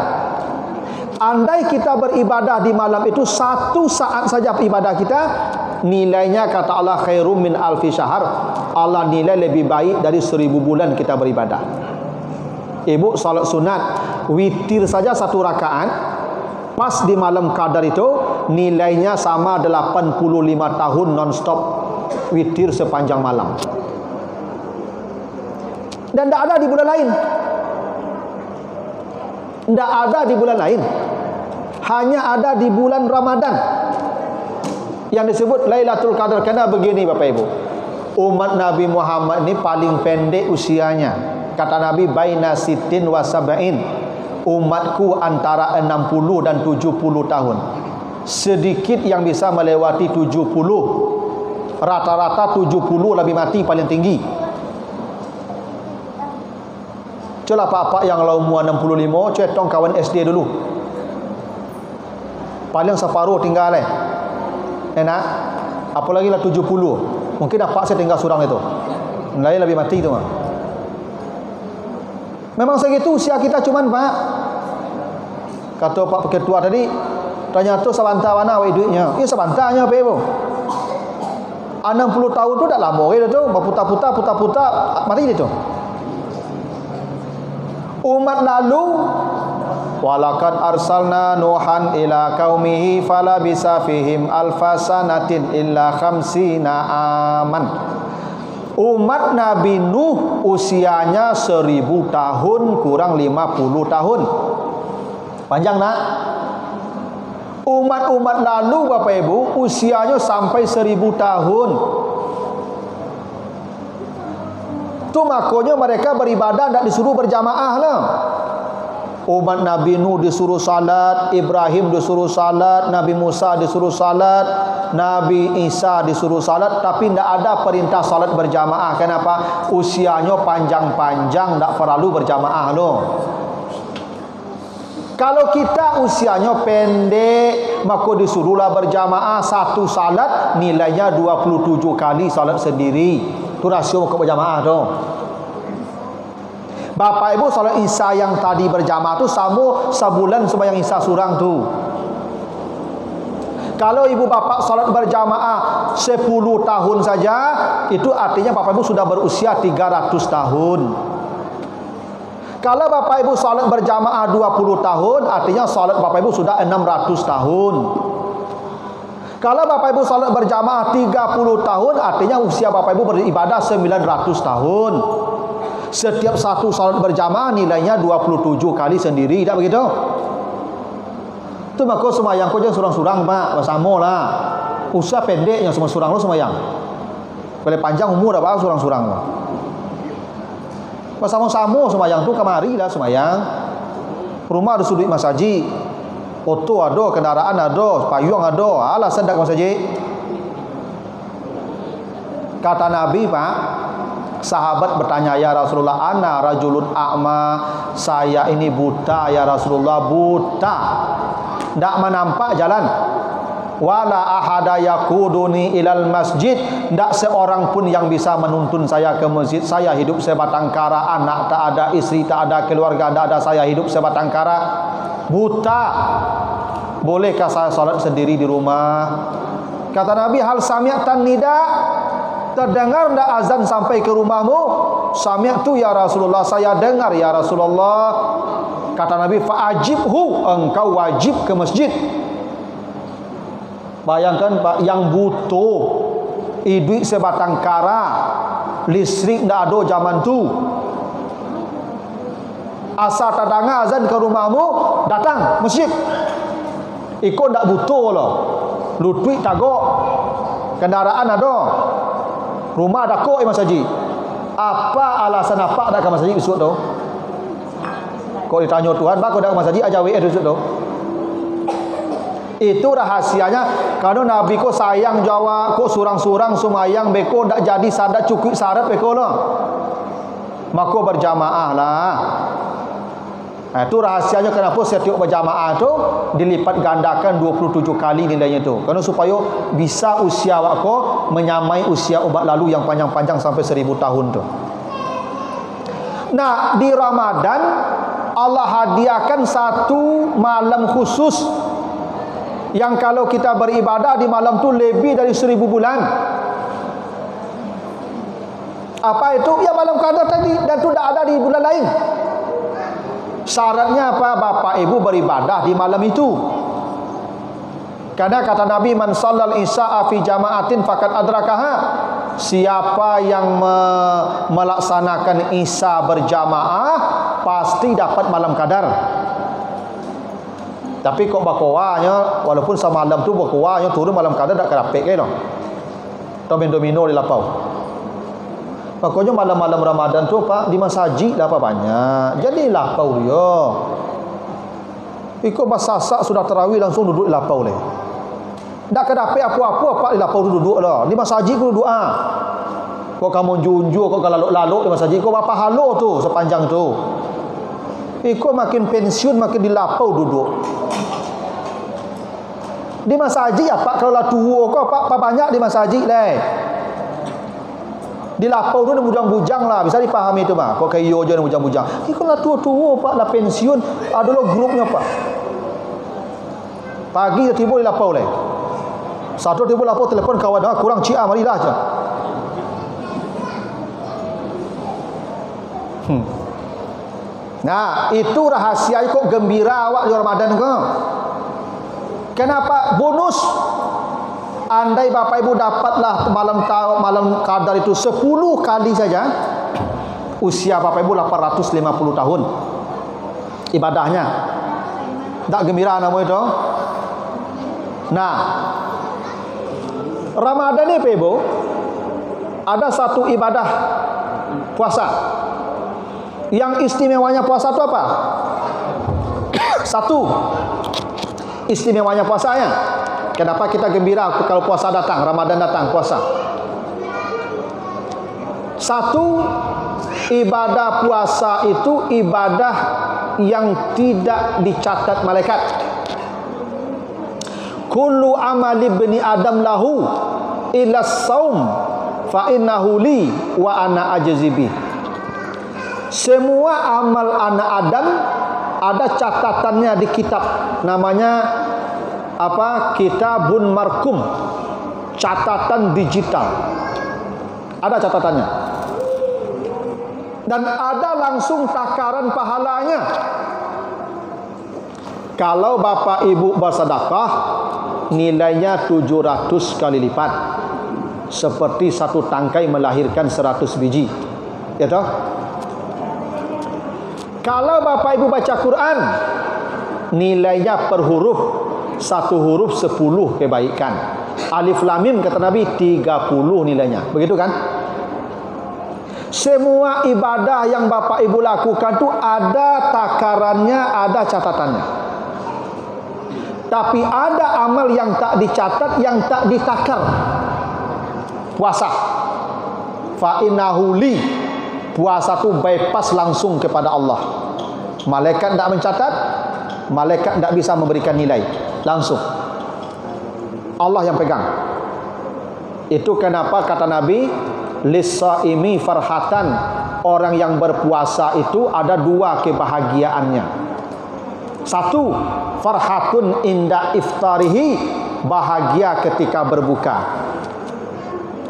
Andai kita beribadah di malam itu 1 saat saja ibadah kita, nilainya kata Allah khairum min alfi syahr. Allah nilai lebih baik dari 1000 bulan kita beribadah. Ibu salat sunat witir saja 1 rakaat, pas di malam Qadar itu nilainya sama 85 tahun non-stop witir sepanjang malam. Dan tidak ada di bulan lain. Tidak ada di bulan lain. Hanya ada di bulan Ramadan yang disebut Lailatul Qadar. Karena begini Bapak Ibu, umat Nabi Muhammad ini paling pendek usianya. Kata Nabi, baina sitin wa sab'in. Umatku antara 60 dan 70 tahun. Sedikit yang bisa melewati 70. Rata-rata 70 lebih mati paling tinggi. Coba pak-pak yang lau umur 65, cetong kawan SD dulu. Paling separuh tinggal enak. Apalagi lah 70. Mungkin apa saya tinggal surang itu. Lain lebih mati itu mah. Memang segitu usia kita cuman pak. Kata Pak Ketua tadi, tanya tu sabanta mana awak duitnya? Iya sabantanya Pak Ibu. 60 tahun tu dah lama itu tu, berputar-putar mati dia tu. Umat lalu, walaqad arsalna nuhan ila qaumihi falabisa fihim alfasanatin illa khamsina aman. Umat Nabi Nuh usianya 1000 tahun kurang 50 tahun. Panjang nak? Umat-umat lalu Bapak Ibu usianya sampai 1000 tahun. Itu makanya mereka beribadah tidak disuruh berjamaah lah. Umat Nabi Nuh disuruh salat, Ibrahim disuruh salat, Nabi Musa disuruh salat, Nabi Isa disuruh salat, tapi tidak ada perintah salat berjamaah. Kenapa? Usianya panjang-panjang, tidak perlu berjamaah loh. Kalau kita usianya pendek, maka disuruhlah berjamaah. 1 salat nilainya 27 kali salat sendiri. Itu rasio ke berjamaah tu. Bapak Ibu salat Isya yang tadi berjamaah tu sama sebulan sembahyang Isya surang tu. Kalau ibu bapak salat berjamaah 10 tahun saja, itu artinya Bapak Ibu sudah berusia 300 tahun. Kalau Bapak Ibu salat berjamaah 20 tahun, artinya salat Bapak Ibu sudah 600 tahun. Kalau Bapak Ibu salat berjamaah 30 tahun, artinya usia Bapak Ibu beribadah 900 tahun. Setiap satu salat berjamaah nilainya 27 kali sendiri, tak begitu? Itu maka semayang kau jangan surang-surang pak, bersama lah. Usia pendek yang semua surang lo semayang. Boleh panjang umur apa surang-surang lo. Bersama-sama semayang tu kemari lah semayang. Rumah ada sudut masaji, oto ada, kendaraan ada, payung ada. Alasan tak masaji. Kata Nabi pak, sahabat bertanya, ya Rasulullah, ana rajulun a'ma, saya ini buta ya Rasulullah, buta, tidak menampak jalan. Wala ahada yakuduni ilal masjid, tidak seorang pun yang bisa menuntun saya ke masjid. Saya hidup sebatang kara, anak tak ada, istri tak ada, keluarga tak ada, saya hidup sebatang kara, buta. Bolehkah saya salat sendiri di rumah? Kata Nabi, hal sami'tan nida, terdengar tidak azan sampai ke rumahmu? Sami'tu ya Rasulullah, saya dengar ya Rasulullah. Kata Nabi, fa'ajibhu, engkau wajib ke masjid. Bayangkan Pak, yang butuh duit sebatang kara, listrik tidak ada zaman tu. Asal terdengar azan ke rumahmu, datang masjid. Ikut tidak butuh loh. Duit tagok, kendaraan ada, rumah ada kok Mas Haji. Apa alasan apa ada ke Mas Haji besok tu? Kau ditanya Tuhan, pak kau dah ke Mas Haji aja WR besok tu. Itu rahasianya. Kalau Nabi ko sayang Jawa, ko surang-surang sumayang beko ndak jadi sadat cukup syarat beko lo. Maka berjamaah lah. Itu rahasianya kenapa setiap berjamaah tu dilipat gandakan 27 kali nilainya tu. Kerana supaya bisa usia awak menyamai usia umat lalu yang panjang-panjang sampai 1000 tahun tu. Nah, di Ramadan Allah hadiahkan satu malam khusus yang kalau kita beribadah di malam tu lebih dari 1000 bulan. Apa itu? Ya malam Qadar tadi, dan tu tak ada di bulan lain. Syaratnya apa? Bapak ibu beribadah di malam itu. Karena kata Nabi, man shallal isya'a fi jama'atin faqad adrakaha. Siapa yang melaksanakan isya berjamaah pasti dapat malam Qadar. Tapi kok bakowanya walaupun semalam tu bakowanya turun malam Qadar tak kerapek ke no. Domino di lapau. Pokoknya malam-malam Ramadan tu Pak di masjid dah apa banyak. Jadi lapau dia. Ikut basasak sudah tarawih langsung duduk di lapau leh. Tak kedapat apa-apa Pak di lapau duduk lah. Di masjid ku doa. Kau kamu junjur kau lalu-lalu di masjid kau apa halo tu sepanjang tu. Ikut makin pensiun makin di lapau duduk. Di masjid apa kalau lah tua kau apa banyak di masjid leh. Di lapau tu ada bujang-bujang lah. Bisa dipahami itu Pak. Kok kayak je ada bujang-bujang. Ini kalau tua-tua Pak lah pensiun. Adalah grupnya Pak. Pagi dia tiba di lapau leh. Satu tiba lapau telefon kawan. Kurang cia marilah je. Nah itu rahasia kok gembira awak di Ramadan kau. Kenapa? Bonus. Andai Bapak Ibu dapatlah malam Qadar itu 10 kali saja, usia Bapak Ibu 850 tahun ibadahnya. Tak gembira nama itu? Nah, Ramadan ni Bapak Ibu ada satu ibadah puasa. Yang istimewanya puasa itu apa? Satu, istimewanya puasanya. Kenapa kita gembira kalau puasa datang, Ramadan datang, puasa? Satu, ibadah puasa itu ibadah yang tidak dicatat malaikat. Kullu amali bani Adam lahu illa saum fa innahu li wa ana ajzibi. Semua amal anak Adam ada catatannya di kitab, namanya apa? Kitabun markum, catatan digital. Ada catatannya. Dan ada langsung takaran pahalanya. Kalau Bapak Ibu bersedekah, nilainya 700 kali lipat. Seperti satu tangkai melahirkan 100 biji. Ya toh? Kalau Bapak Ibu baca Quran, nilainya per huruf, satu huruf 10 kebaikan. Alif lam mim kata Nabi 30 nilainya. Begitu kan? Semua ibadah yang Bapak Ibu lakukan tu ada takarannya, ada catatannya. Tapi ada amal yang tak dicatat, yang tak ditakar. Puasa. Fa innahu li. Puasa tu bypass langsung kepada Allah. Malaikat tak mencatat, malaikat tak bisa memberikan nilai. Langsung Allah yang pegang. Itu kenapa kata Nabi, lis-shaimi farhatan. Orang yang berpuasa itu ada dua kebahagiaannya. Satu, farhatun inda iftarihi, bahagia ketika berbuka.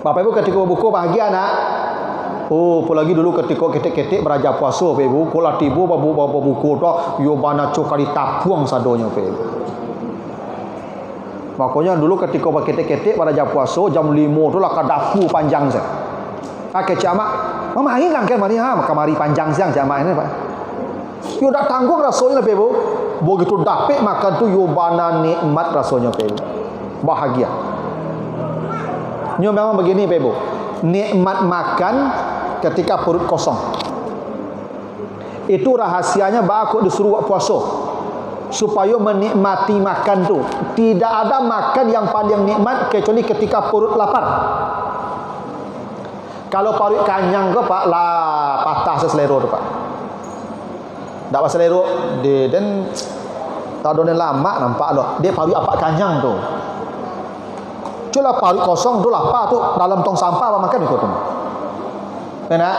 Bapak Ibu ketika berbuka bahagia nak? Oh, apalagi dulu ketika ketik-ketik beraja puasa Bapak Ibu, kalau tiba bapak buku tu yo bana cokali tapuang sadonya Bapak Ibu. Makanya dulu ketika ketik-ketik beraja puasa jam 5 tu lah kadapu panjang saya. Pakai camak, mama hilang kan mari ha, kamari panjang siang camak ini Pak. Yo dak tanggung rasanya Bapak Ibu. Begitu dapat makan tu yo bana nikmat rasanya Bapak Ibu. Bahagia. Nyo memang begini Bapak Ibu. Nikmat makan ketika perut kosong. Itu rahasianya bakal disuruh puasa. Supaya menikmati makan tu. Tidak ada makan yang paling nikmat kecuali ketika perut lapar. Kalau perut kanyang ke Pak lah patah seselera tu Pak. Tak pasal leruk dia dan tak ada lama nampak loh. Dia paru apa kanyang tu. Cula paru kosong tu lapar tu dalam tong sampah apa makan ikut tu. Kena.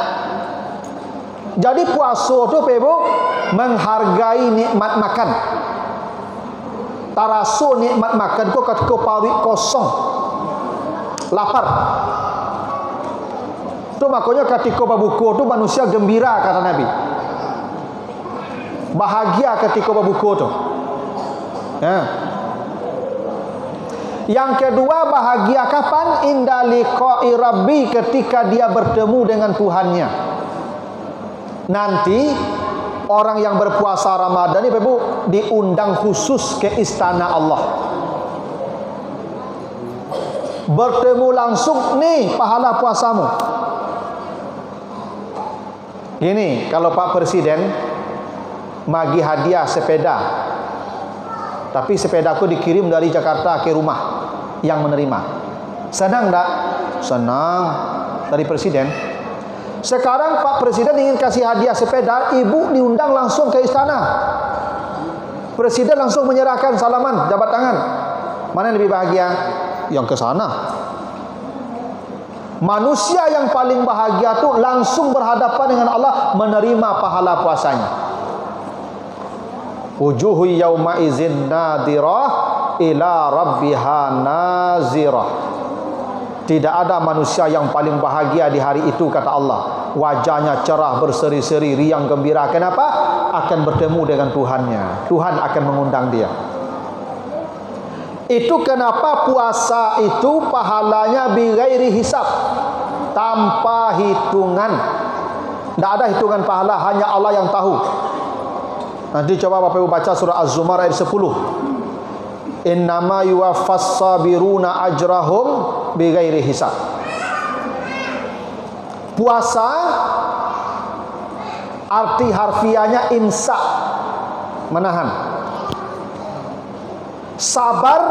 Jadi puasa tu pebo menghargai nikmat makan. Taraso nikmat makan ko ketika paru kosong. Lapar. Tu makanya ketika berbuka tu manusia gembira kata Nabi. Bahagia ketika berbuka tu. Ya. Yang kedua bahagia kapan? Inda liqa'i rabbi, ketika dia bertemu dengan Tuhannya. Nanti orang yang berpuasa Ramadan ini Ibu diundang khusus ke istana Allah. Bertemu langsung nih pahala puasamu. Gini, kalau Pak Presiden bagi hadiah sepeda, tapi sepedaku dikirim dari Jakarta ke rumah yang menerima, senang tak? Senang dari Presiden. Sekarang Pak Presiden ingin kasih hadiah sepeda, ibu diundang langsung ke istana. Presiden langsung menyerahkan salaman, jabat tangan. Mana yang lebih bahagia? Yang ke sana. Manusia yang paling bahagia tu langsung berhadapan dengan Allah, menerima pahala puasanya. Wujuhu yauma izin nadirah ila rabbiha nazirah. Tidak ada manusia yang paling bahagia di hari itu kata Allah. Wajahnya cerah, berseri-seri, riang gembira. Kenapa? Akan bertemu dengan Tuhannya. Tuhan akan mengundang dia. Itu kenapa puasa itu pahalanya bighairi hisab, tanpa hitungan. Tidak ada hitungan pahala, hanya Allah yang tahu. Nanti coba Bapak Ibu baca surah Az-Zumar ayat 10. Innama yuwaffas sabiruna ajrahum bighairi hisab. Puasa arti harfiahnya imsak, menahan. Sabar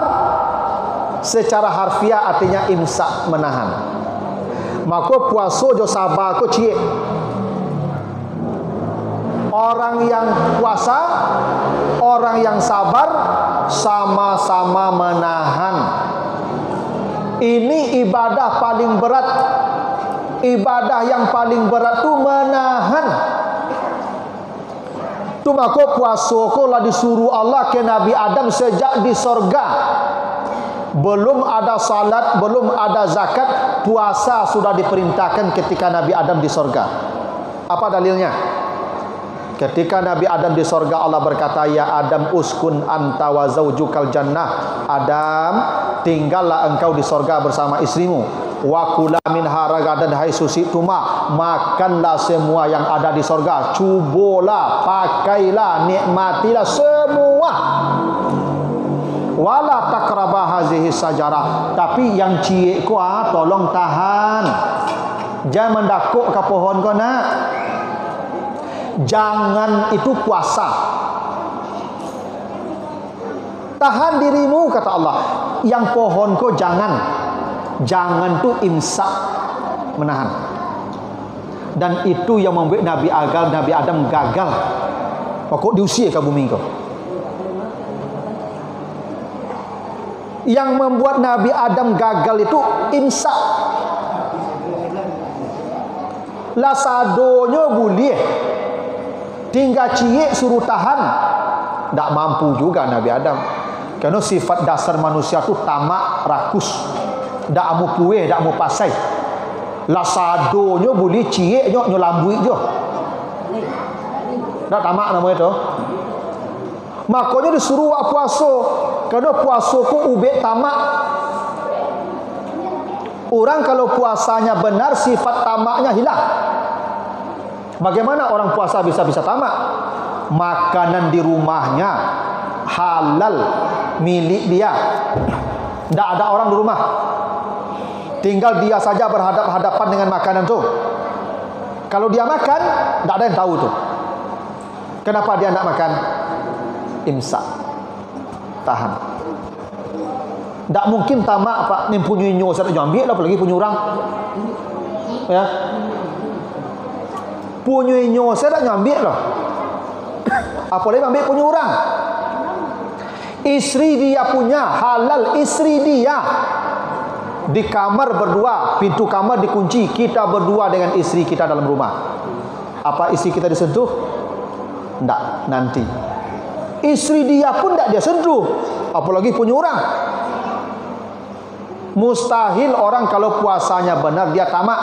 secara harfiah artinya imsak, menahan. Maka puasa jo sabar ko cie. Orang yang puasa, orang yang sabar sama-sama menahan. Ini ibadah paling berat. Ibadah yang paling berat tu menahan. Tu maka puasa ko lah disuruh Allah ke Nabi Adam sejak di sorga. Belum ada salat, belum ada zakat, puasa sudah diperintahkan ketika Nabi Adam di sorga. Apa dalilnya? Ketika Nabi Adam di sorga, Allah berkata, ya Adam uskun anta wa zaujukal jannah. Adam, tinggallah engkau di sorga bersama istrimu. Wa kula minha ragadan haitsu syi'tuma. Makanlah semua yang ada di sorga. Cubalah, pakailah, nikmatilah semua. Wala taqraba hazihi sajarah. Tapi yang ciek ko tolong tahan. Jangan mendakuk ke pohon ko nak. Jangan itu puasa. Tahan dirimu kata Allah. Yang pohon ko jangan. Jangan tu imsak, menahan. Dan itu yang membuat Nabi Adam gagal. Pokok diusir ke bumi ko. Yang membuat Nabi Adam gagal itu imsak. Lasadonya boleh. Tinggal ciek suruh tahan. Tak mampu juga Nabi Adam. Kerana sifat dasar manusia tu tamak, rakus. Tak mau puih, tak mau pasai. Lasadonya boleh cieknya nyolambui je. Tak tamak nama itu. Makanya disuruh buat puasa. Kerana puasa ku ubek tamak. Orang kalau puasanya benar, sifat tamaknya hilang. Bagaimana orang puasa bisa tamak? Makanan di rumahnya halal, milik dia. Tak ada orang di rumah. Tinggal dia saja berhadapan dengan makanan tu. Kalau dia makan, tak ada yang tahu tu. Kenapa dia nak makan? Imsak. Tahan. Tak mungkin tamak Pak, ni punya nyo saya nak ambil lah, apalagi punya orang. Ya. Punya nyo saya nak ambil lah. Apalagi ambil punya orang. Istri dia punya, halal istri dia. Di kamar berdua, pintu kamar dikunci, kita berdua dengan istri kita dalam rumah. Apa istri kita disentuh? Tidak, nanti. Istri dia pun tidak dia sentuh, apalagi punya orang. Mustahil orang kalau puasanya benar dia tamak.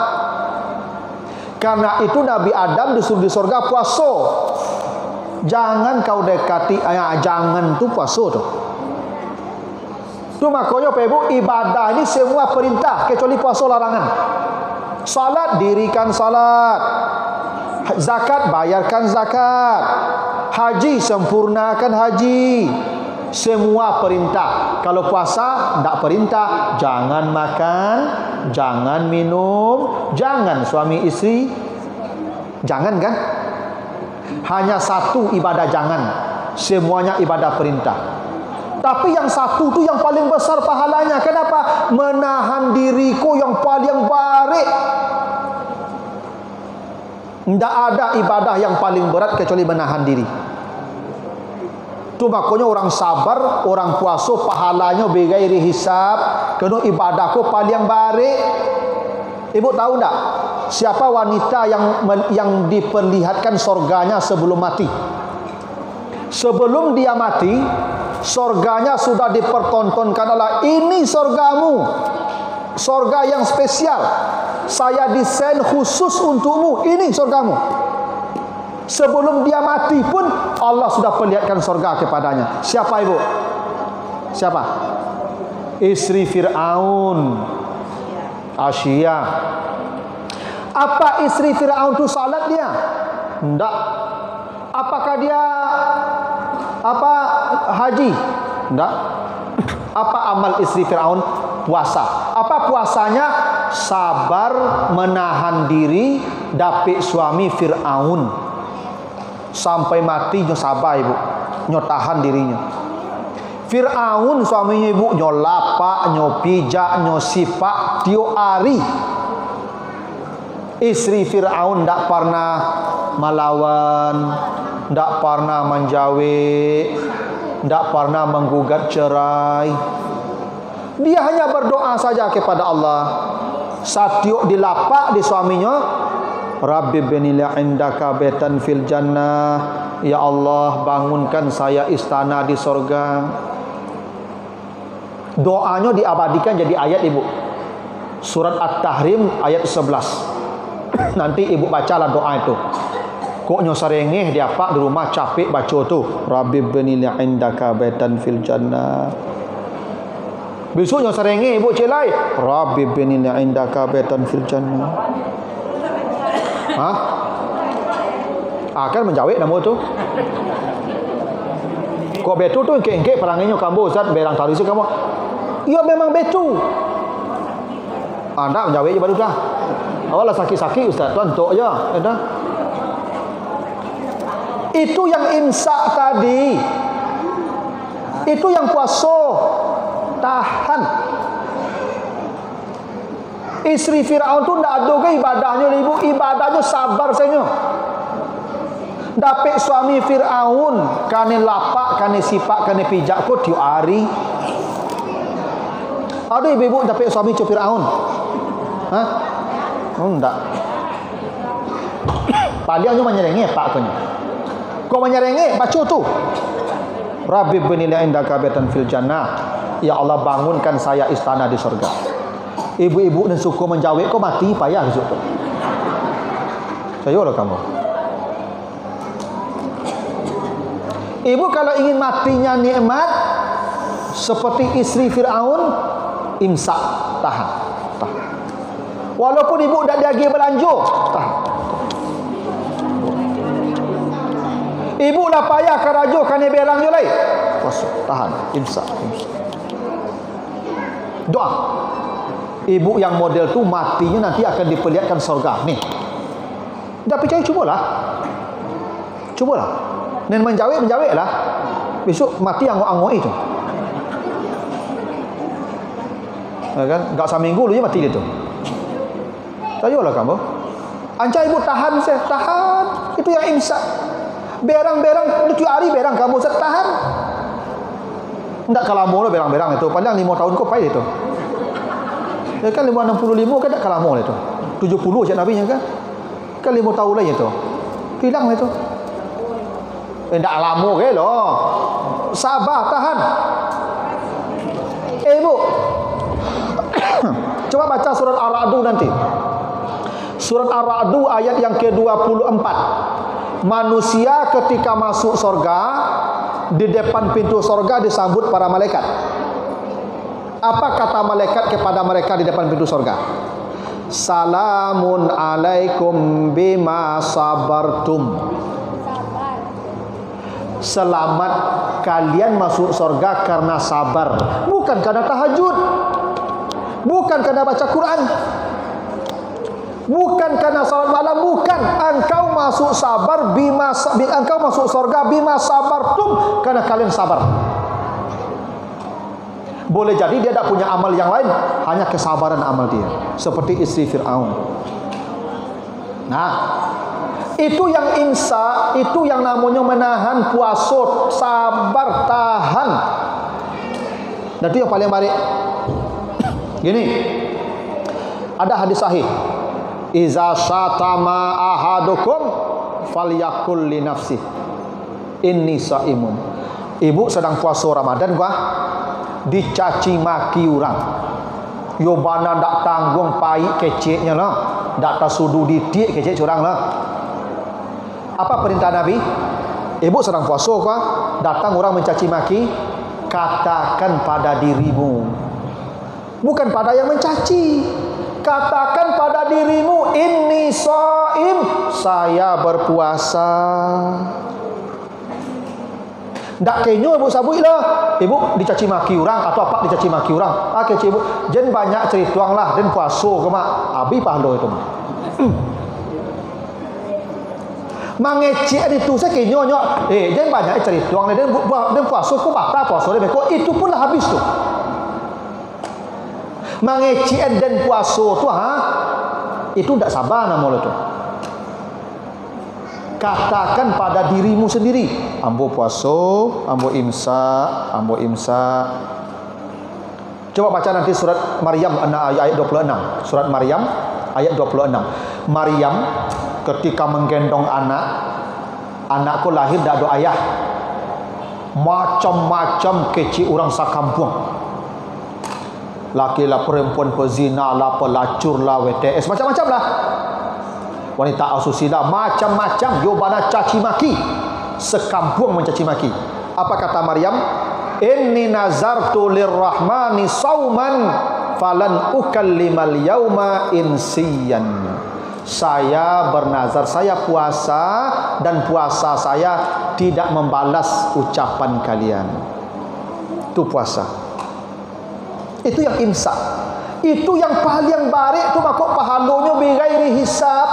Karena itu Nabi Adam disuruh di surga puasa. Jangan kau dekati, jangan tu puasa tu. Tu makanya Pak Ibu, ibadah ini semua perintah kecuali puasa larangan. Salat, dirikan salat. Zakat, bayarkan zakat. Haji, sempurnakan haji. Semua perintah. Kalau puasa, tidak perintah. Jangan makan, jangan minum, jangan suami istri. Jangan kan? Hanya satu ibadah jangan. Semuanya ibadah perintah. Tapi yang satu tu yang paling besar pahalanya. Kenapa? Menahan diriku yang paling baik. Tidak ada ibadah yang paling berat kecuali menahan diri. Itu makanya orang sabar, orang puasa pahalanya bighairi hisab. Kerana ibadahku paling baik. Ibu tahu tak? Siapa wanita yang diperlihatkan surganya sebelum mati? Sebelum dia mati, surganya sudah dipertontonkan adalah ini surgamu. Surga yang spesial. Saya desain khusus untukmu. Ini surgamu. Sebelum dia mati pun Allah sudah perlihatkan surga kepadanya. Siapa ibu? Siapa? Istri Fir'aun, Asia. Apa istri Fir'aun itu salat dia? Tidak. Apakah dia haji? Tidak. Apa amal istri Fir'aun? Puasa. Apa puasanya? Sabar menahan diri dapik suami Fir'aun. Sampai mati nyo sabar ibu. Nyo tahan dirinya. Fir'aun suaminya ibu nyo lapak, nyo pijak, nyo sipak tiap hari. Istri Fir'aun tidak pernah melawan, tidak pernah menjawe, tidak pernah menggugat cerai. Dia hanya berdoa saja kepada Allah. Satiuk dilapak di suaminya, Rabbi binila indaka baitan fil jannah. Ya Allah, bangunkan saya istana di sorga. Doanya diabadikan jadi ayat ibu. Surat At-Tahrim ayat 11. Nanti ibu bacalah doa itu. Koknya serengeh dia pak di rumah capek baca tu. Rabbi binila indaka baitan fil jannah. Besoknya serengeh ibu celai. Rabbi binila indaka baitan fil jannah. Kan menjawab nama tu. Kok betul tu engke-engke perangannya kamu Ustaz berang tadi kamu. Ya memang betul. Anda menjawab je baru dah. Awalah sakit-sakit Ustaz tuan tok je. Dah. Itu yang imsak tadi. Itu yang puasa. Tahan. Istri Fir'aun tu tidak ada ke ibadahnya ibu. Ibadahnya sabar saja. Dapik suami Fir'aun kane lapak, kane sipak, kane pijak ko tiap hari. Ada ibu-ibu dapik suami cu Fir'aun? Enggak. Paliannya menyerengnya pak kanya. Kau menyerengnya baca tu. Rabbi binila indaka baitan fil jannah. Ya Allah, bangunkan saya istana di surga. Ibu-ibu dan suku menjawab kau mati payah besok tu. Sayolah kamu. Ibu kalau ingin matinya nikmat seperti istri Fir'aun, imsak, tahan. Walaupun ibu tak diagi belanja, tahan. Ibu lah payah kerajo kane berang je lai. Puasa, tahan, imsak. Doa. Ibu yang model tu matinya nanti akan diperlihatkan surga. Nih. Dah percaya, cubalah. Cubalah. Dan menjawab lah. Besok mati angok-angok itu. Kan? Tak seminggu dulu je mati dia tu. Sayolah kamu. Anca ibu tahan saya. Tahan. Itu yang imsak. Berang-berang tujuh hari berang kamu tahan. Ndak kalamo lo berang-berang itu. Paling 5 tahun kau pai itu. Ya kan 565 kan tak kalamo itu. 70 cak Nabi nya kan. Kan 5 tahun lagi itu. Hilang itu. Ndak lama ke lo. Sabar tahan. Bu. Coba baca surat Ar-Ra'd nanti. Surat Ar-Ra'd ayat yang ke-24. Manusia ketika masuk surga, di depan pintu surga disambut para malaikat. Apa kata malaikat kepada mereka di depan pintu surga? Salamun alaikum bima sabartum. Selamat kalian masuk surga karena sabar, bukan karena tahajud, bukan karena baca Quran, bukan karena salat malam, bukan. Engkau masuk sabar engkau masuk surga bima sabartum, karena kalian sabar. Boleh jadi dia tak punya amal yang lain, hanya kesabaran amal dia, seperti istri Fir'aun. Nah, itu yang imsa, itu yang namanya menahan puasa, sabar, tahan. Dan itu yang paling baik. Gini, ada hadis sahih. Iza syatama ahadukum falyakul li nafsi inni saimun. Ibu sedang puasa Ramadan gua dicaci maki orang. Yo bana ndak tanggung pai keceknya lah. Ndak tasudu ditik kecek curang lah. Apa perintah Nabi? Ibu sedang puasa kah? Datang orang mencaci maki, katakan pada dirimu, bukan pada yang mencaci. Katakan pada dirimu, inni shaim, saya berpuasa. Ndak kenyo ibu sabui lah. Ibu dicaci maki orang atau apa dicaci maki orang. Kecik ibu, jen banyak cerituang lah, dan puasa ke mak. Abi pahlo itu mak. Mangecek itu saya kenyonyo. Jangan banyak cerita orang dan puasa ku batal puasa dia kok itu pun lah habis tu. Mangecek dan puasa tu itu ndak sabar nama lo tu. Katakan pada dirimu sendiri, ambo puasa, ambo imsa. Coba baca nanti surat Maryam ayat 26. Surat Maryam ayat 26. Maryam ketika menggendong anakku lahir dak ada ayah. Macam-macam kecil orang sakampung. Laki lah, perempuan pezina lah, pelacur lah, WTS, macam-macam lah. Wanita asusila, macam-macam. Yobana caci maki. Sekampung mencaci maki. Apa kata Maryam? Inni nazartu lirrahmani sauman falan ukallimal yauma insiyan. Saya bernazar, saya puasa, dan puasa saya tidak membalas ucapan kalian. Itu puasa. Itu yang imsak. Itu yang paling baik tu makuk pahalanya bighairi hisab.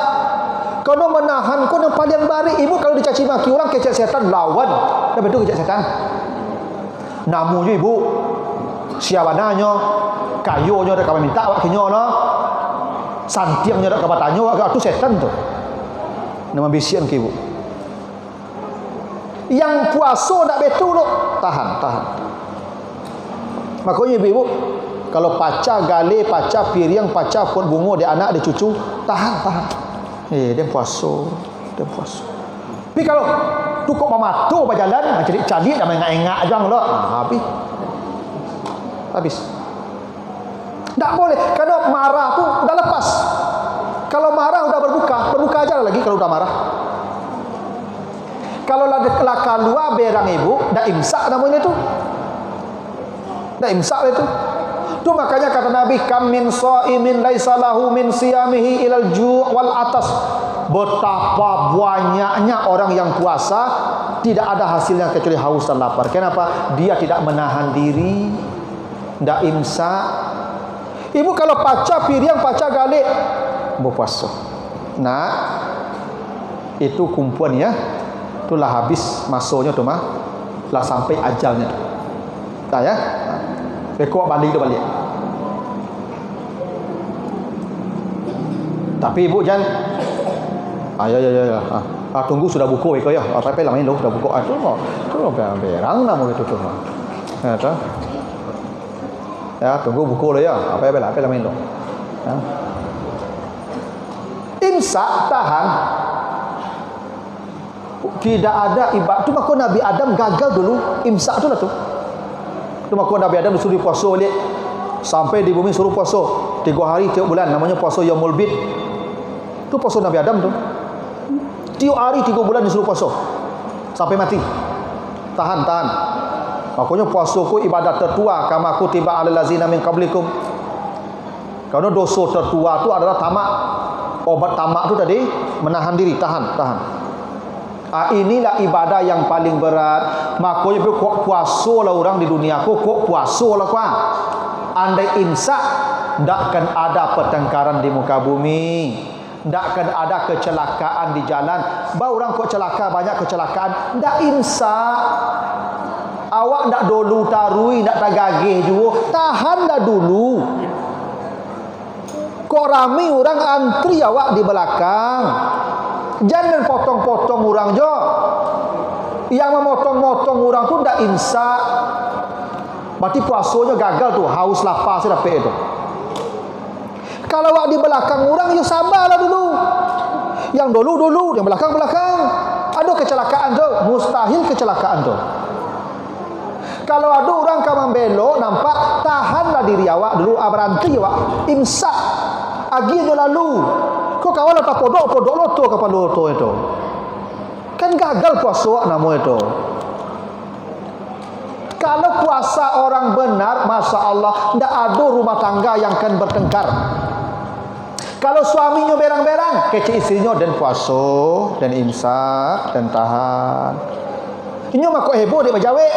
Kalau menahan kau yang paling baik. Ibu kalau dicaci maki orang kecek setan lawan. Dah betul kecek setan. Namunya ibu siawananya, kayonya dak kami minta awak kenyo no. Santiangnya dak kabatanya awak tu setan tu. Nama bisian ke ibu. Yang puasa dak betul tu, tahan. Makanya ibu kalau pacar gale, pacar piriang, pacar pot bunga dia anak dia cucu, tahan. Dia puasa. Tapi kalau tukuk mamatu berjalan, cari dah mengengak ajang lo, habis. Tak boleh. Kalau marah tu dah lepas. Kalau marah udah berbuka aja lagi kalau udah marah. Kalau lah keluar berang ibu, dah imsak namanya tu. Dah imsak itu. Tu makanya kata Nabi, kam min shaimin laisa lahu min siyamihi ilal ju' wal atas. Betapa banyaknya orang yang puasa tidak ada hasilnya kecuali haus dan lapar. Kenapa? Dia tidak menahan diri, ndak imsak. Ibu kalau pacar piriang, pacar galik, berpuasa. Nah, itu kumpulan ya. Itulah habis masanya tu mah. Lah sampai ajalnya. Tak ya? Bekok balik. Tapi ibu jangan. Ya. Tunggu sudah buku iko ya. Apa lah main lo sudah buku. Tu berang nama itu tu. Ya tu. Ya, tunggu buku lo ya. Apa lah main lo. Ya. Imsak tahan. Tidak ada ibadah. Tu maka Nabi Adam gagal dulu. Imsak tu lah tu. Tu maka Nabi Adam disuruh puasa balik. Sampai di bumi suruh puasa 3 hari tiap bulan. Namanya puasa Yaumul Bid. Tu puasa Nabi Adam tu. Tiap hari 3 bulan disuruh puasa. Sampai mati. Tahan. Makanya puasa ku ibadat tertua. Kama kutiba alal ladzina min qablikum. Karena dosa tertua tu adalah tamak. Obat tamak tu tadi menahan diri, tahan. Inilah ibadah yang paling berat. Makanya kok puasa lah orang di dunia kok puasa lah kuah. Andai imsak, takkan ada pertengkaran di muka bumi, takkan ada kecelakaan di jalan. Bah orang kok celaka, banyak kecelakaan. Ndak imsak. Awak ndak dulu tarui, ndak tagagih juga. Tahan dah dulu. Kok ramai orang antri awak di belakang. Jangan potong-potong orang jo. Yang memotong-motong orang tu ndak imsak. Berarti puasanya gagal tu. Haus lapar saya dapat itu. Kalau awak di belakang orang, ya sabarlah dulu. Yang dulu, yang belakang. Ada kecelakaan tu. Mustahil kecelakaan tu. Kalau ada orang kamu belok, nampak, tahanlah diri awak dulu. Berhenti awak. Imsak. Aginya lalu. Kau kawal tak podok loto kapan loto itu. Kan gagal puasa nama itu. Kalau puasa orang benar, Masya Allah, tidak ada rumah tangga yang akan bertengkar. Kalau suaminya berang-berang, kecil istrinya dan puasa, dan imsak, dan tahan. Ini makok heboh dia berjawe.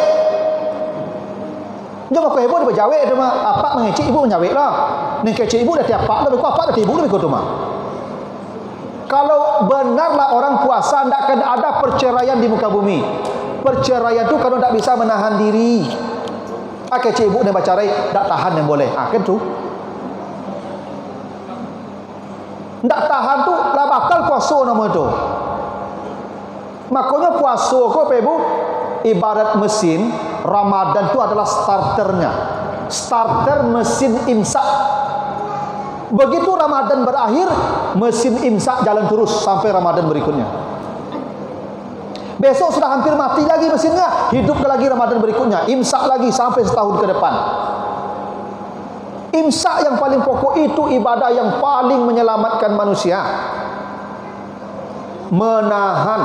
Dia makok heboh dia berjawe. Dia mah apa mengecik ibu menjawe lah. Nih kecil ibu dah tiap pak, lebih apa dah ibu lebih kau mah. Kalau benarlah orang puasa, tidak akan ada perceraian di muka bumi. Perceraian tu kalau tak bisa menahan diri. Kecil ibu dia bercerai, tak tahan yang boleh. Kan tu. Tak tahan tu lah batal puasa nama tu. Makanya puasa kau ibu ibarat mesin. Ramadan tu adalah starternya. Starter mesin imsak. Begitu Ramadan berakhir, mesin imsak jalan terus sampai Ramadan berikutnya. Besok sudah hampir mati lagi mesinnya, hidup lagi Ramadan berikutnya, imsak lagi sampai setahun ke depan. Imsak yang paling pokok itu ibadah yang paling menyelamatkan manusia. Menahan.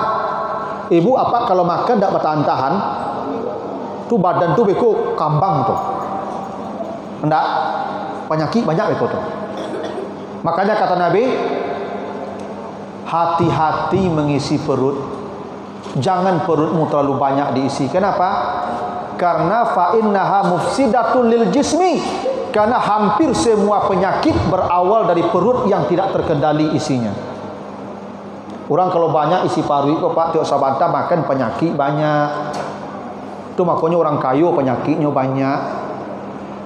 Ibu apa kalau makan tak bertahan-tahan, tu badan tu beko kambang tu. Enggak, penyakit banyak beko tu. Makanya kata Nabi, hati-hati mengisi perut. Jangan perutmu terlalu banyak diisi. Kenapa? Karena fa'innaha mufsidatun lil jismi. Karena hampir semua penyakit berawal dari perut yang tidak terkendali isinya. Orang kalau banyak isi paru itu Pak, tiok sabanta makan penyakit banyak. Itu makanya orang kayu penyakitnya banyak.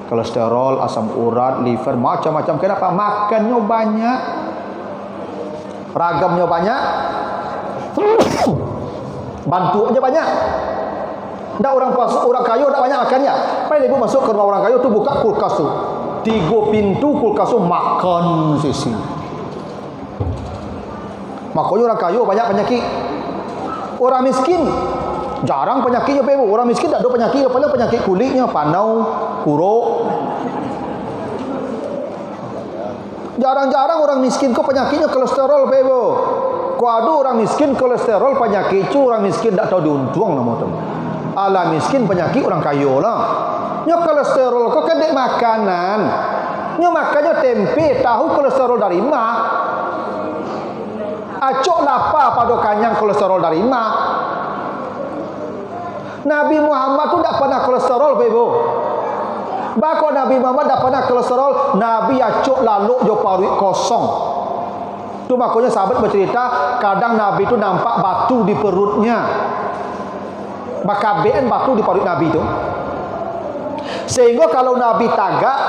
Kolesterol, asam urat, liver, macam-macam. Kenapa? Makannya banyak. Ragamnya banyak. Bantu aja banyak. Ndak orang kayu tak banyak makannya. Pai ibu masuk ke rumah orang kayu tu buka kulkas tu. 3 pintu kulkas tu makan sisi. Makanya orang kayu banyak penyakit. Orang miskin jarang penyakitnya ibu. Orang miskin tak ada penyakit, paling penyakit kulitnya, panau, kuruk. Jarang-jarang orang miskin kok penyakitnya kolesterol ibu. Kok ada orang miskin kolesterol penyakit itu orang miskin tak tahu diuntung nama tu. Ala miskin penyakit orang kaya lah. Nya kolesterol kok kedek makanan. Nya makannya tempe, tahu kolesterol dari mak. Acok lapar pada kanyang kolesterol dari mak. Nabi Muhammad tu tak pernah kolesterol ibu. Bako Nabi Muhammad tak pernah kolesterol. Nabi acok lalu jo paru kosong. Tu makanya sahabat bercerita, kadang Nabi tu nampak batu di perutnya. Bakabean batu di perut Nabi tu. Sehingga kalau Nabi tagak,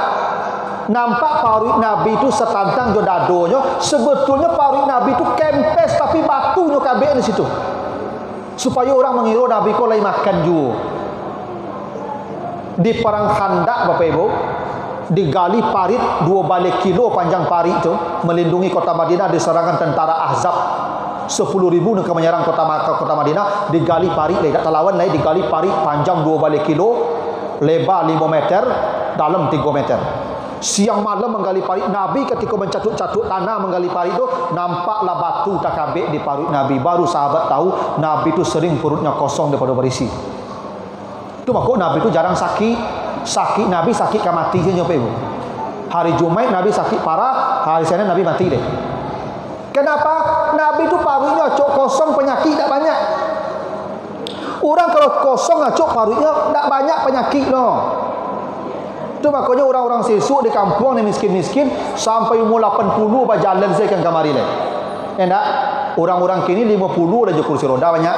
nampak paruh Nabi itu setantang jo dadonya, sebetulnya paruh Nabi itu kempes tapi batunya kabeh di situ. Supaya orang mengira Nabi kok lagi makan juga. Di perang Khandaq Bapak Ibu, digali parit 2 balik kilo panjang parit itu, melindungi kota Madinah dari serangan tentara Ahzab. 10.000 nak menyerang kota Madinah, digali parit, tidak terlawan lagi, digali parit panjang 2 balik kilo, lebar 5 meter, dalam 3 meter. Siang malam menggali parit. Nabi ketika mencatut-catut tanah menggali parit itu, nampaklah batu takabek di parit Nabi. Baru sahabat tahu Nabi itu sering perutnya kosong daripada berisi. Itu makanya Nabi itu jarang sakit. Sakit Nabi sakit ke mati saja Bapak Ibu. Hari Jumat Nabi sakit parah, hari Senin Nabi mati deh. Kenapa? Nabi itu paruhnya cok kosong, penyakit tak banyak. Orang kalau kosong cok paruhnya tak banyak penyakit no. Itu makanya orang-orang sesuk di kampung ni miskin-miskin sampai umur 80 berjalan saya kan kamari leh. Endak orang-orang kini 50 dah kursi roda banyak.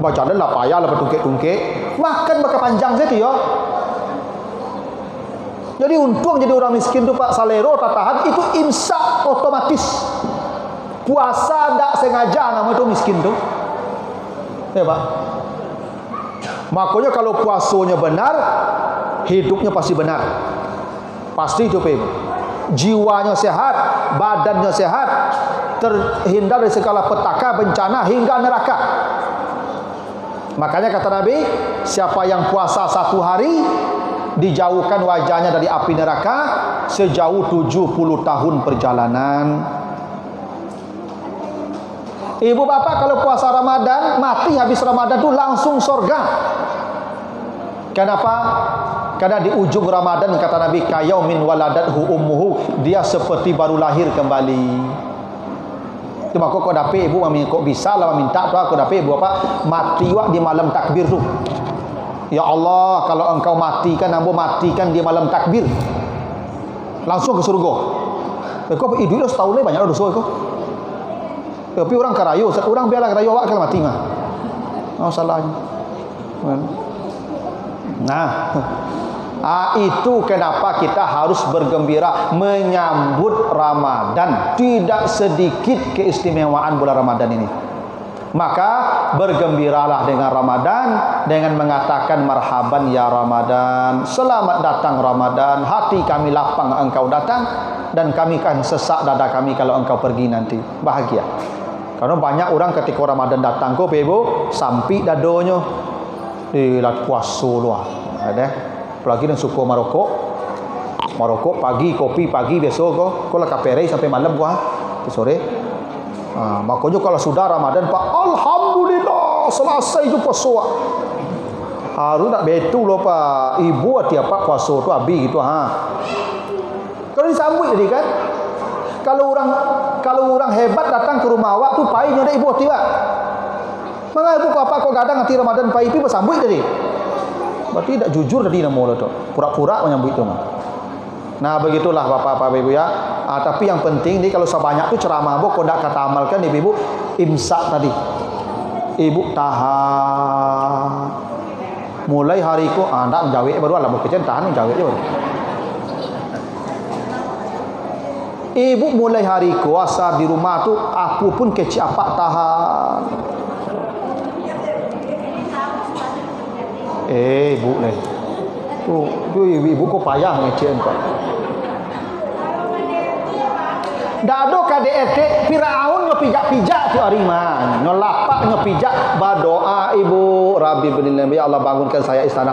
Berjalan lah payah lah bertungkek-tungkek. Makan bakal panjang saya tu ya. Jadi untung jadi orang miskin tu Pak salero tak tahan itu imsak otomatis. Puasa tak sengaja nama tu miskin tu. Ya Pak. Makanya kalau puasanya benar, hidupnya pasti benar. Pasti itu Pak Ibu. Jiwanya sehat, badannya sehat, terhindar dari segala petaka, bencana hingga neraka. Makanya kata Nabi, siapa yang puasa 1 hari dijauhkan wajahnya dari api neraka sejauh 70 tahun perjalanan. Ibu bapak kalau puasa Ramadan, mati habis Ramadan tu langsung surga. Kenapa? Karena di ujung Ramadan kata Nabi, kayaumin waladathu ummuhu, dia seperti baru lahir kembali. Itu maka kau dapat ibu kau bisa lah minta tu aku dapat ibu apa mati wak di malam takbir tu. Ya Allah, kalau engkau matikan, ambo matikan di malam takbir, langsung ke surga. Kau hidup setahun ni banyak dosa kau. Tapi orang karayo, orang biarlah karayo awak kalau mati mah. Oh salahnya. Nah, itu kenapa kita harus bergembira menyambut Ramadan. Tidak sedikit keistimewaan bulan Ramadan ini. Maka bergembiralah dengan Ramadan dengan mengatakan marhaban ya Ramadan. Selamat datang Ramadan. Hati kami lapang engkau datang dan kami kan sesak dada kami kalau engkau pergi nanti. Bahagia. Karena banyak orang ketika Ramadan datang kau Ibu sampai dadonya lat puasa luar. Ada. Apalagi yang suka Maroko pagi kopi pagi besok kau lah kapere sampai malam gua sore. Makanya kalau sudah Ramadan Pak, alhamdulillah selesai itu puasa. Harus tak betul loh Pak. Ibu tiap Pak puasa tu habis gitu Kalau disambut jadi kan. Kalau orang hebat datang ke rumah awak tu painya dah ibu tiba. Maka ibu apa kau gadang nanti Ramadan pai pi bersambut tadi. Berarti tak jujur tadi nama lo tu. Pura-pura menyambut tu mah. Nah begitulah bapak-bapak ibu ya. Tapi yang penting ni kalau sebanyak tu ceramah bu kau nak kata amalkan ibu imsak tadi. Ibu tahan. Mulai hari ku anda menjawab baru lah bekerja tahan menjawab je. Ibu mulai hari kuasa di rumah tu apa pun kecil apa tahan. Ibu ni. Tu ibu kau payah ngecek kau. Dado KDRT Firaun ngepijak-pijak tu ariman. Nyolapak ngepijak berdoa ibu Rabbi binillah ya Allah bangunkan saya istana.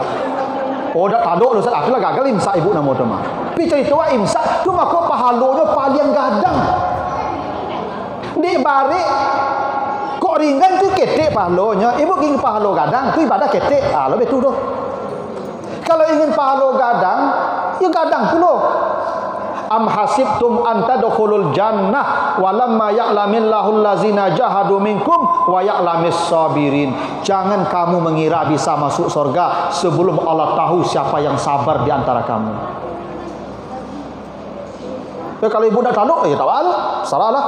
Oh dak taduk Ustaz aku lah gagal imsak ibu nama tu mah. Pi cerita wa imsak tu mah kok pahalanya paling gadang. Di balik kok ringan tu ketek pahalanya. Ibu ingin pahala gadang tu ibadah ketek. Lo betul tu. Kalau ingin pahala gadang, ya gadang pula. Am hasibtum an tadkhulul jannah walamma ya'lamillahu allazina jahadu minkum wa ya'lamis sabirin. Jangan kamu mengira bisa masuk surga sebelum Allah tahu siapa yang sabar di antara kamu. Ya kalau ibu nak tanduk ya tawal, salahlah.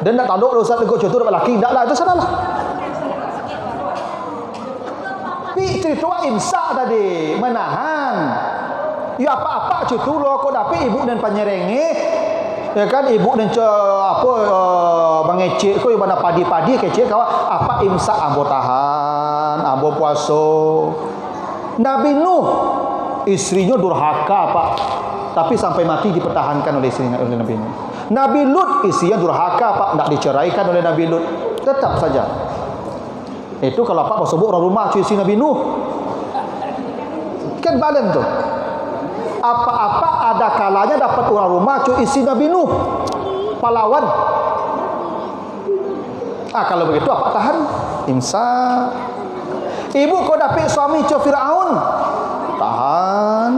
Dan nak tanduk Ustaz tegur contoh lelaki taklah itu salahlah. Pi cerita imsak tadi menahan. Ya apa-apa cutu lo kau dapat ibu dan penyerenge. Ya kan ibu dan bangecek ko ibana padi-padi kecek kau apa imsak ambo tahan, ambo puaso. Nabi Nuh istrinya durhaka Pak. Tapi sampai mati dipertahankan oleh istrinya oleh Nabi Nuh. Nabi Lut istrinya durhaka Pak, tidak diceraikan oleh Nabi Lut. Tetap saja. Itu kalau Pak sebut orang rumah cuy istri Nabi Nuh. Kan balen tuh. Apa-apa ada kalanya dapat orang rumah cuy isi Nabi Nuh pahlawan. Kalau begitu apa tahan imsak. Ibu kau dapat suami cuy Firaun tahan.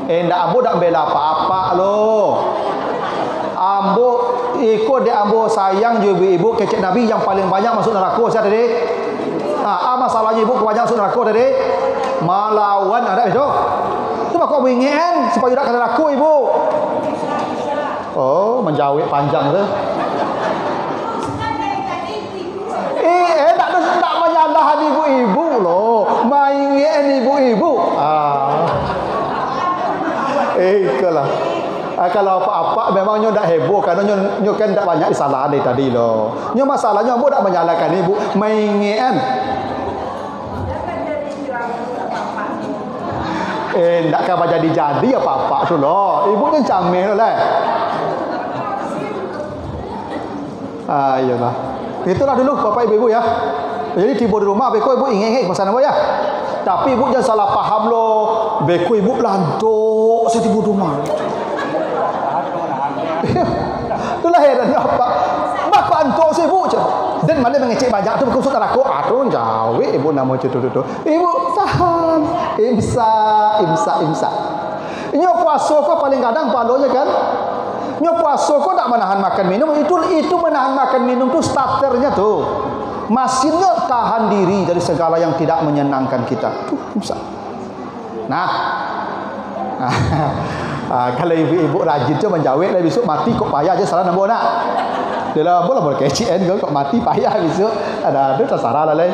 Ndak ambo dak bela apa-apa lo. Ambo ikut dia ambo sayang juga ibu kecek Nabi yang paling banyak masuk neraka saya tadi. Masalahnya ibu kebanyakan masuk neraka tadi melawan ada itu. Itu kok ingin supaya tidak kena neraka ibu. Oh, menjawab panjang tu. Tak menyalahkan ibu-ibu loh. Main ibu-ibu. Itulah. Kalau apa-apa memang nyo dak heboh karena nyo kan dak banyak salah dari tadi loh. Nyo masalahnya ambo dak menyalahkan ibu, main. Ndak kabar jadi apa-apa tu loh. Ibu kan camil lah. Ayolah. Itulah dulu Bapak Ibu ya. Jadi tiba di rumah beko ibu ingin pasal apa ya? Tapi ibu jangan salah paham loh. Beko ibu lantuk saya tiba di rumah. Itulah heran apa? Bako antuk saya ibu. Dan mana mengecek banyak tu berkusut neraka. Aduh jauh ibu nama tu. Ibu tahan. Imsak. Nyo puasa kau paling kadang palonya kan? Nyo puasa kau tak menahan makan minum. Itu menahan makan minum tu starternya tu. Mesinnya tahan diri dari segala yang tidak menyenangkan kita. Imsak. Nah. Kalau ibu-ibu rajin tu menjawab lah besok mati kok payah aja salah nombor nak. Dia lah boleh kecen kok mati payah besok. Ada terserah lah.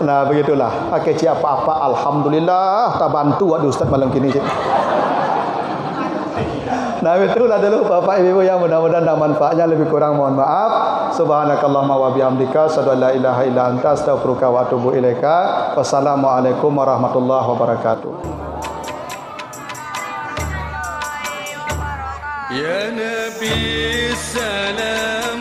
Nah begitulah. Kecil apa-apa alhamdulillah tak bantu ada ustaz malam kini. Nah itulah dulu Bapak Ibu yang mudah-mudahan ada manfaatnya, lebih kurang mohon maaf. Subhanakallahumma wa bihamdika asyhadu an la ilaha illa anta astaghfiruka wa atubu ilaika. Wassalamualaikum warahmatullahi wabarakatuh. Ya Nabi salam